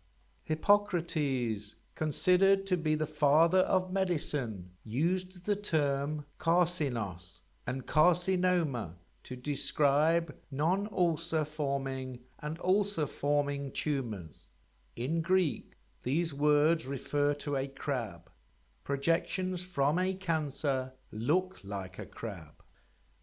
Hippocrates, considered to be the father of medicine, used the term carcinos and carcinoma to describe non-ulcer forming and ulcer forming tumours. In Greek, these words refer to a crab. Projections from a cancer look like a crab.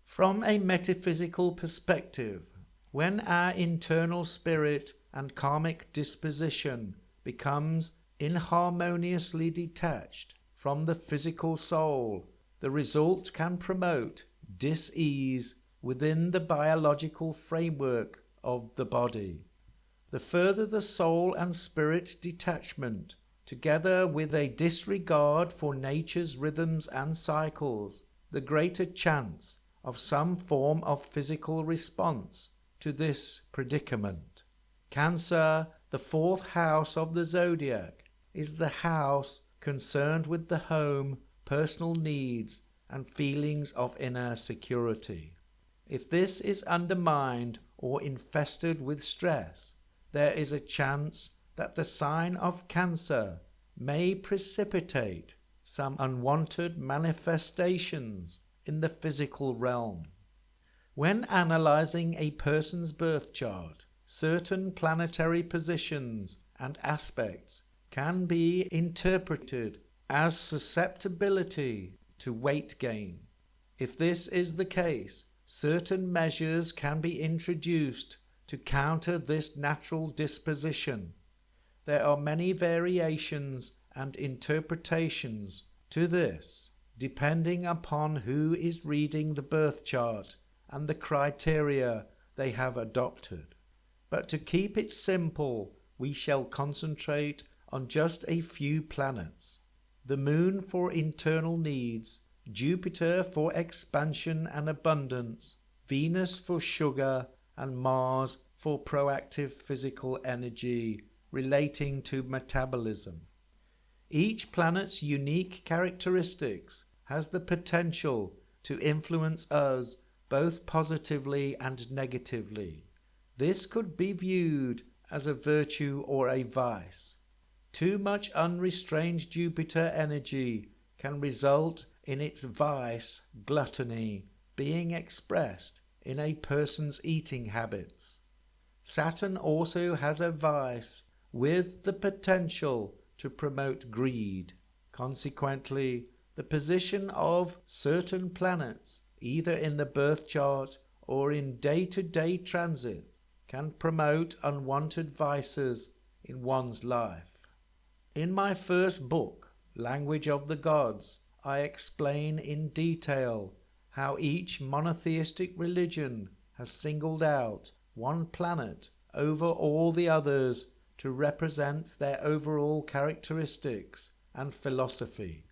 From a metaphysical perspective, when our internal spirit and karmic disposition becomes inharmoniously detached from the physical soul, the result can promote dis-ease within the biological framework of the body. The further the soul and spirit detachment, together with a disregard for nature's rhythms and cycles, the greater chance of some form of physical response to this predicament. Cancer, the fourth house of the zodiac, is the house concerned with the home, personal needs, and feelings of inner security. If this is undermined or infested with stress, there is a chance that the sign of Cancer may precipitate some unwanted manifestations in the physical realm. When analyzing a person's birth chart, certain planetary positions and aspects can be interpreted as susceptibility to weight gain. If this is the case, certain measures can be introduced to counter this natural disposition. There are many variations and interpretations to this, depending upon who is reading the birth chart and the criteria they have adopted. But to keep it simple, we shall concentrate on just a few planets. The moon for internal needs, Jupiter for expansion and abundance, Venus for sugar, and Mars for proactive physical energy relating to metabolism. Each planet's unique characteristics has the potential to influence us both positively and negatively. This could be viewed as a virtue or a vice. Too much unrestrained Jupiter energy can result in its vice, gluttony, being expressed in a person's eating habits. Saturn also has a vice with the potential to promote greed. Consequently, the position of certain planets, either in the birth chart or in day-to-day transits, can promote unwanted vices in one's life. In my first book, Language of the Gods, I explain in detail how each monotheistic religion has singled out one planet over all the others to represent their overall characteristics and philosophy.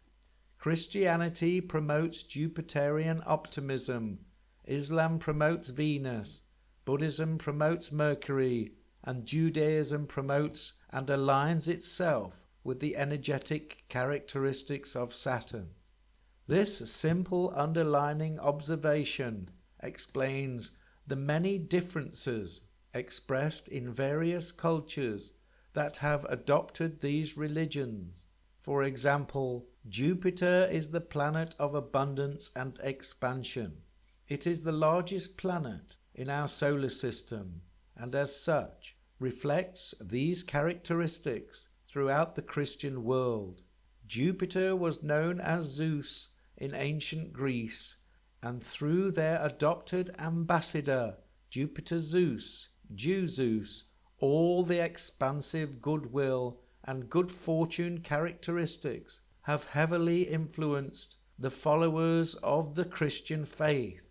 Christianity promotes Jupiterian optimism, Islam promotes Venus, Buddhism promotes Mercury, and Judaism promotes and aligns itself with the energetic characteristics of Saturn. This simple underlining observation explains the many differences expressed in various cultures that have adopted these religions. For example, Jupiter is the planet of abundance and expansion. It is the largest planet in our solar system, and as such reflects these characteristics throughout the Christian world. Jupiter was known as Zeus in ancient Greece, and through their adopted ambassador, Jupiter Zeus, Jew Zeus, all the expansive goodwill and good fortune characteristics have heavily influenced the followers of the Christian faith.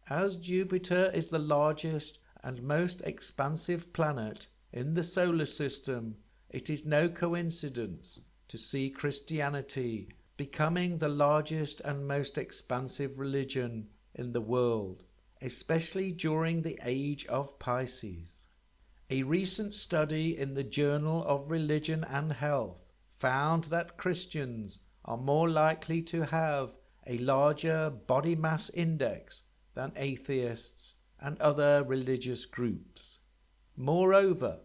As Jupiter is the largest and most expansive planet in the solar system, it is no coincidence to see Christianity becoming the largest and most expansive religion in the world, especially during the age of Pisces. A recent study in the Journal of Religion and Health found that Christians are more likely to have a larger body mass index than atheists and other religious groups. Moreover,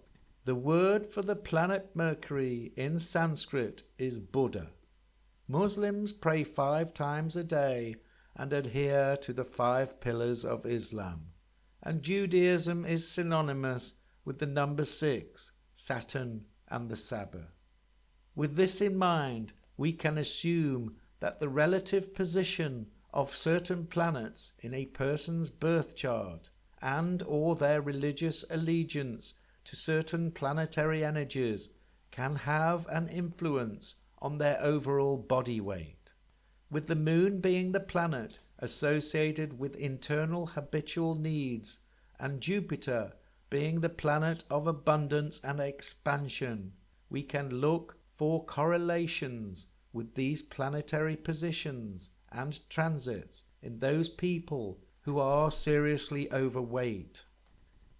the word for the planet Mercury in Sanskrit is Buddha. Muslims pray 5 times a day and adhere to the 5 pillars of Islam, and Judaism is synonymous with the number 6, Saturn and the Sabbath. With this in mind, we can assume that the relative position of certain planets in a person's birth chart and or their religious allegiance to certain planetary energies can have an influence on their overall body weight. With the moon being the planet associated with internal habitual needs and Jupiter being the planet of abundance and expansion, we can look for correlations with these planetary positions and transits in those people who are seriously overweight.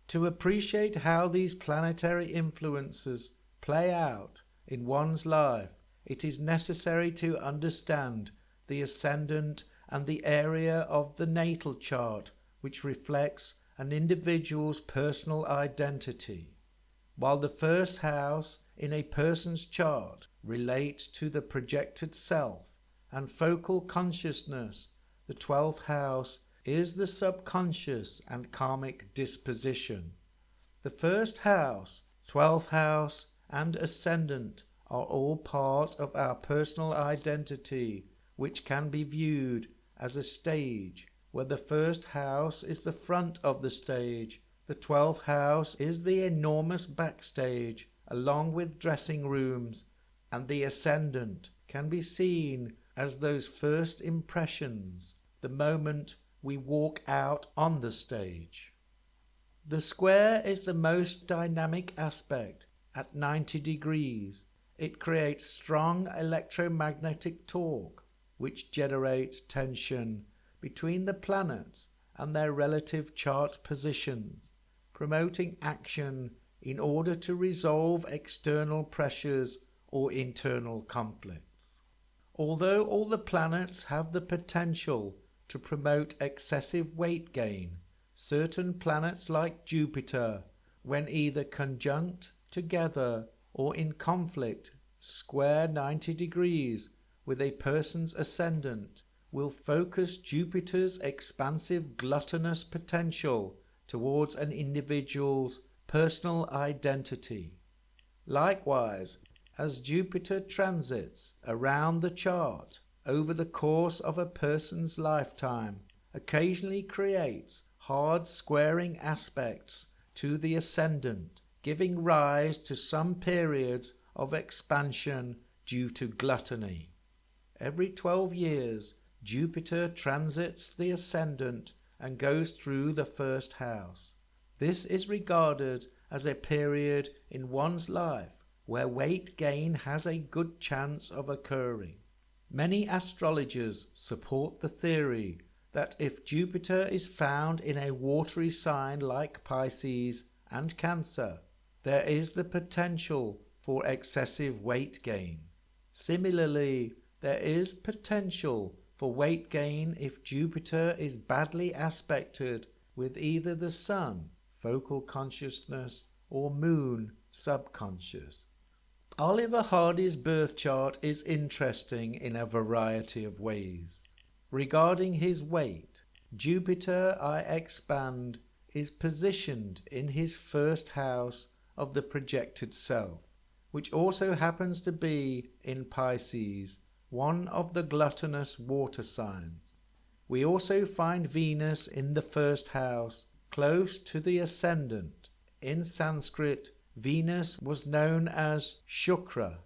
To appreciate how these planetary influences play out in one's life, it is necessary to understand the ascendant and the area of the natal chart which reflects an individual's personal identity. While the first house in a person's chart relates to the projected self and focal consciousness, the 12th house is the subconscious and karmic disposition. The first house, 12th house, and ascendant are all part of our personal identity, which can be viewed as a stage, where the first house is the front of the stage, the 12th house is the enormous backstage, along with dressing rooms, and the ascendant can be seen as those first impressions, the moment we walk out on the stage. The square is the most dynamic aspect at 90 degrees. It creates strong electromagnetic torque, which generates tension between the planets and their relative chart positions, promoting action in order to resolve external pressures or internal conflicts. Although all the planets have the potential to promote excessive weight gain, certain planets like Jupiter, when either conjunct, together, or in conflict, square 90 degrees with a person's ascendant, will focus Jupiter's expansive gluttonous potential towards an individual's personal identity. Likewise, as Jupiter transits around the chart over the course of a person's lifetime, occasionally creates hard squaring aspects to the ascendant, giving rise to some periods of expansion due to gluttony. Every 12 years, Jupiter transits the ascendant and goes through the first house. This is regarded as a period in one's life where weight gain has a good chance of occurring. Many astrologers support the theory that if Jupiter is found in a watery sign like Pisces and Cancer, there is the potential for excessive weight gain. Similarly, there is potential for weight gain if Jupiter is badly aspected with either the Sun, focal consciousness, or Moon, subconscious. Oliver Hardy's birth chart is interesting in a variety of ways. Regarding his weight, Jupiter, I expand, is positioned in his first house of the projected self, which also happens to be in Pisces, one of the gluttonous water signs. We also find Venus in the first house, close to the ascendant. In Sanskrit, Venus was known as Shukra.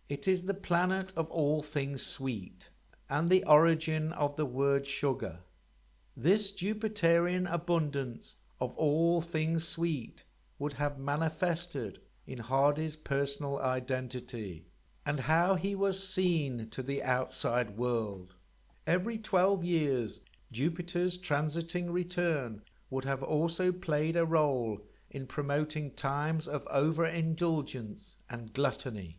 It is the planet of all things sweet, and the origin of the word sugar. This Jupiterian abundance of all things sweet would have manifested in Hardy's personal identity, and how he was seen to the outside world. Every 12 years, Jupiter's transiting return would have also played a role in promoting times of overindulgence and gluttony.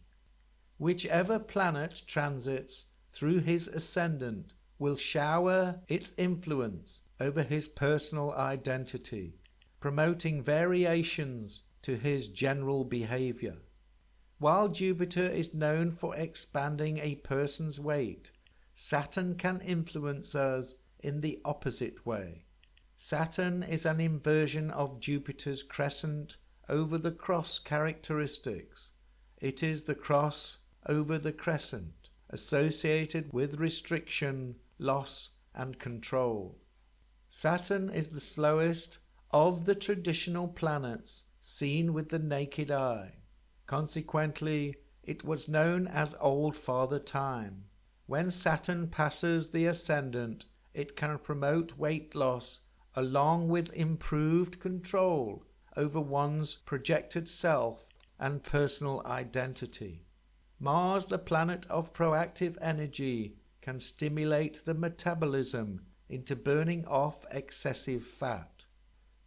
Whichever planet transits through his ascendant will shower its influence over his personal identity, promoting variations to his general behavior. While Jupiter is known for expanding a person's weight, Saturn can influence us in the opposite way. Saturn is an inversion of Jupiter's crescent over the cross characteristics. It is the cross over the crescent, associated with restriction, loss, and control. Saturn is the slowest of the traditional planets seen with the naked eye. Consequently, it was known as Old Father Time. When Saturn passes the ascendant, it can promote weight loss along with improved control over one's projected self and personal identity. Mars, the planet of proactive energy, can stimulate the metabolism into burning off excessive fat.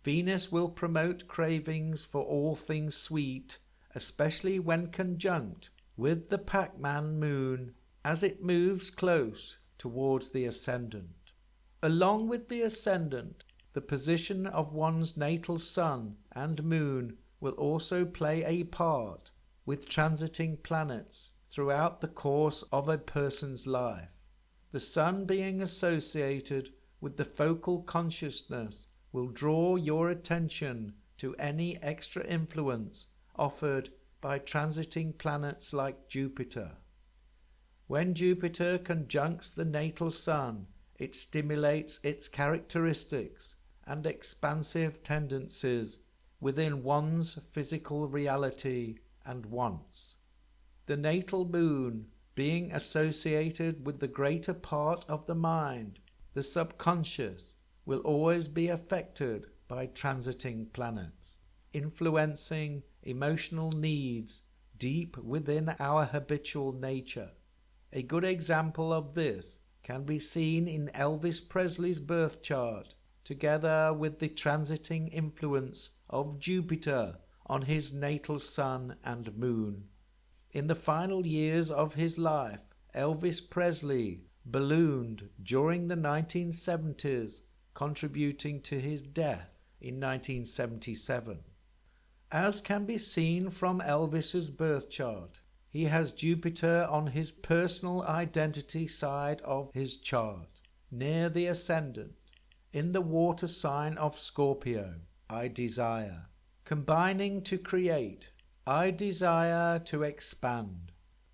Venus will promote cravings for all things sweet, especially when conjunct with the Pac-Man moon as it moves close towards the ascendant. Along with the ascendant, the position of one's natal sun and moon will also play a part with transiting planets throughout the course of a person's life. The sun being associated with the focal consciousness will draw your attention to any extra influence offered by transiting planets like Jupiter. When Jupiter conjuncts the natal sun, it stimulates its characteristics and expansive tendencies within one's physical reality and wants. The natal moon, being associated with the greater part of the mind, the subconscious, will always be affected by transiting planets, influencing emotional needs deep within our habitual nature. A good example of this can be seen in Elvis Presley's birth chart, together with the transiting influence of Jupiter on his natal sun and moon. In the final years of his life, Elvis Presley ballooned during the 1970s, contributing to his death in 1977. As can be seen from Elvis's birth chart, he has Jupiter on his personal identity side of his chart, near the ascendant, in the water sign of Scorpio, I desire, combining to create I desire to expand.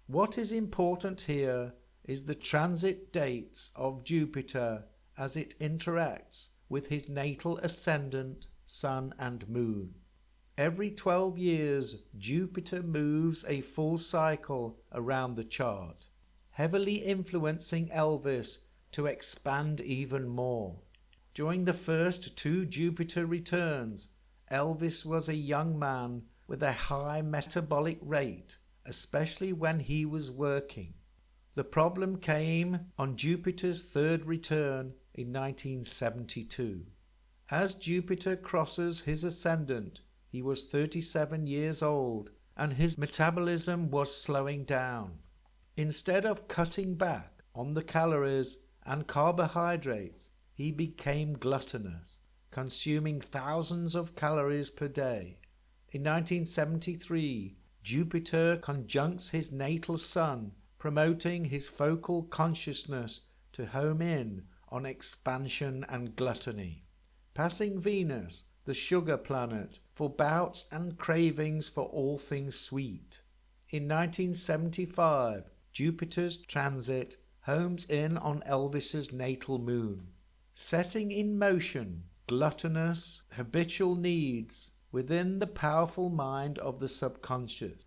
What is important here is the transit dates of Jupiter as it interacts with his natal ascendant, Sun and Moon. Every 12 years, Jupiter moves a full cycle around the chart, heavily influencing Elvis to expand even more. During the first 2 Jupiter returns, Elvis was a young man with a high metabolic rate, especially when he was working. The problem came on Jupiter's 3rd return in 1972. As Jupiter crosses his ascendant, he was 37 years old and his metabolism was slowing down. Instead of cutting back on the calories and carbohydrates, he became gluttonous, consuming thousands of calories per day. In 1973, Jupiter conjuncts his natal Sun, promoting his focal consciousness to home in on expansion and gluttony, passing Venus, the sugar planet, for bouts and cravings for all things sweet. In 1975, Jupiter's transit homes in on Elvis's natal moon, setting in motion gluttonous, habitual needs within the powerful mind of the subconscious.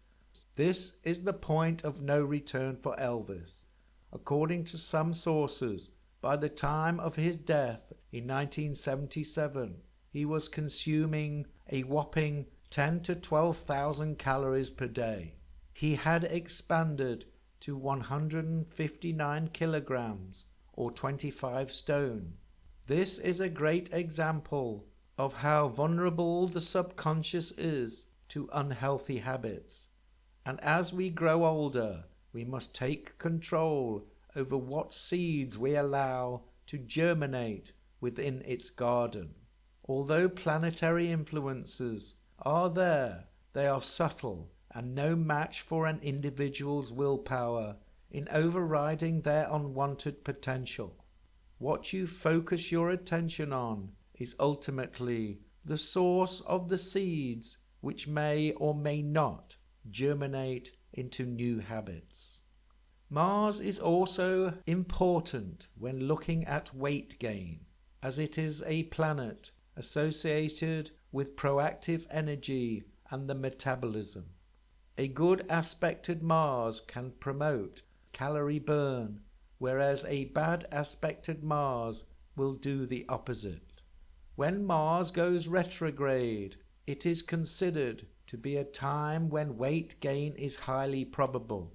This is the point of no return for Elvis. According to some sources, by the time of his death in 1977, he was consuming a whopping 10 to 12,000 calories per day. He had expanded to 159 kilograms or 25 stone. This is a great example of how vulnerable the subconscious is to unhealthy habits. And as we grow older, we must take control over what seeds we allow to germinate within its garden. Although planetary influences are there, they are subtle and no match for an individual's willpower in overriding their unwanted potential. What you focus your attention on is ultimately the source of the seeds which may or may not germinate into new habits. Mars is also important when looking at weight gain, as it is a planet associated with proactive energy and the metabolism. A good aspected Mars can promote calorie burn, whereas a bad aspected Mars will do the opposite. When Mars goes retrograde, it is considered to be a time when weight gain is highly probable.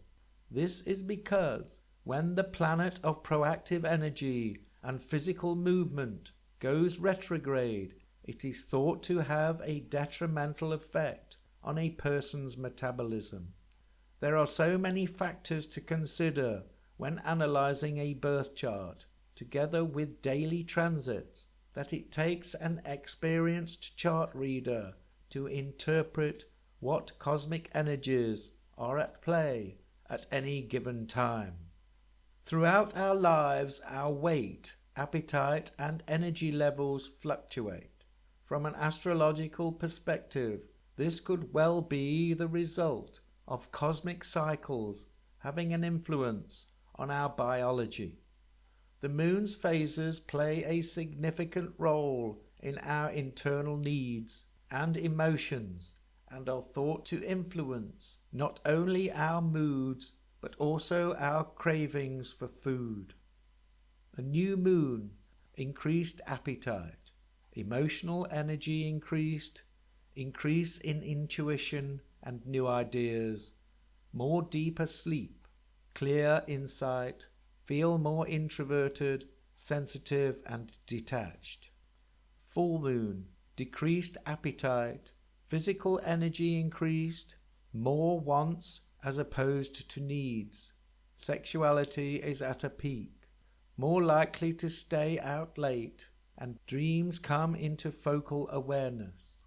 This is because when the planet of proactive energy and physical movement goes retrograde, it is thought to have a detrimental effect on a person's metabolism. There are so many factors to consider when analyzing a birth chart, together with daily transits, that it takes an experienced chart reader to interpret what cosmic energies are at play at any given time. Throughout our lives, our weight, appetite, and energy levels fluctuate. From an astrological perspective, this could well be the result of cosmic cycles having an influence on our biology. The moon's phases play a significant role in our internal needs and emotions and are thought to influence not only our moods but also our cravings for food. A new moon, increased appetite, emotional energy increased, increase in intuition and new ideas, more deeper sleep, clear insight, feel more introverted, sensitive and detached. Full moon, decreased appetite, physical energy increased, more wants as opposed to needs. Sexuality is at a peak, more likely to stay out late, and dreams come into focal awareness.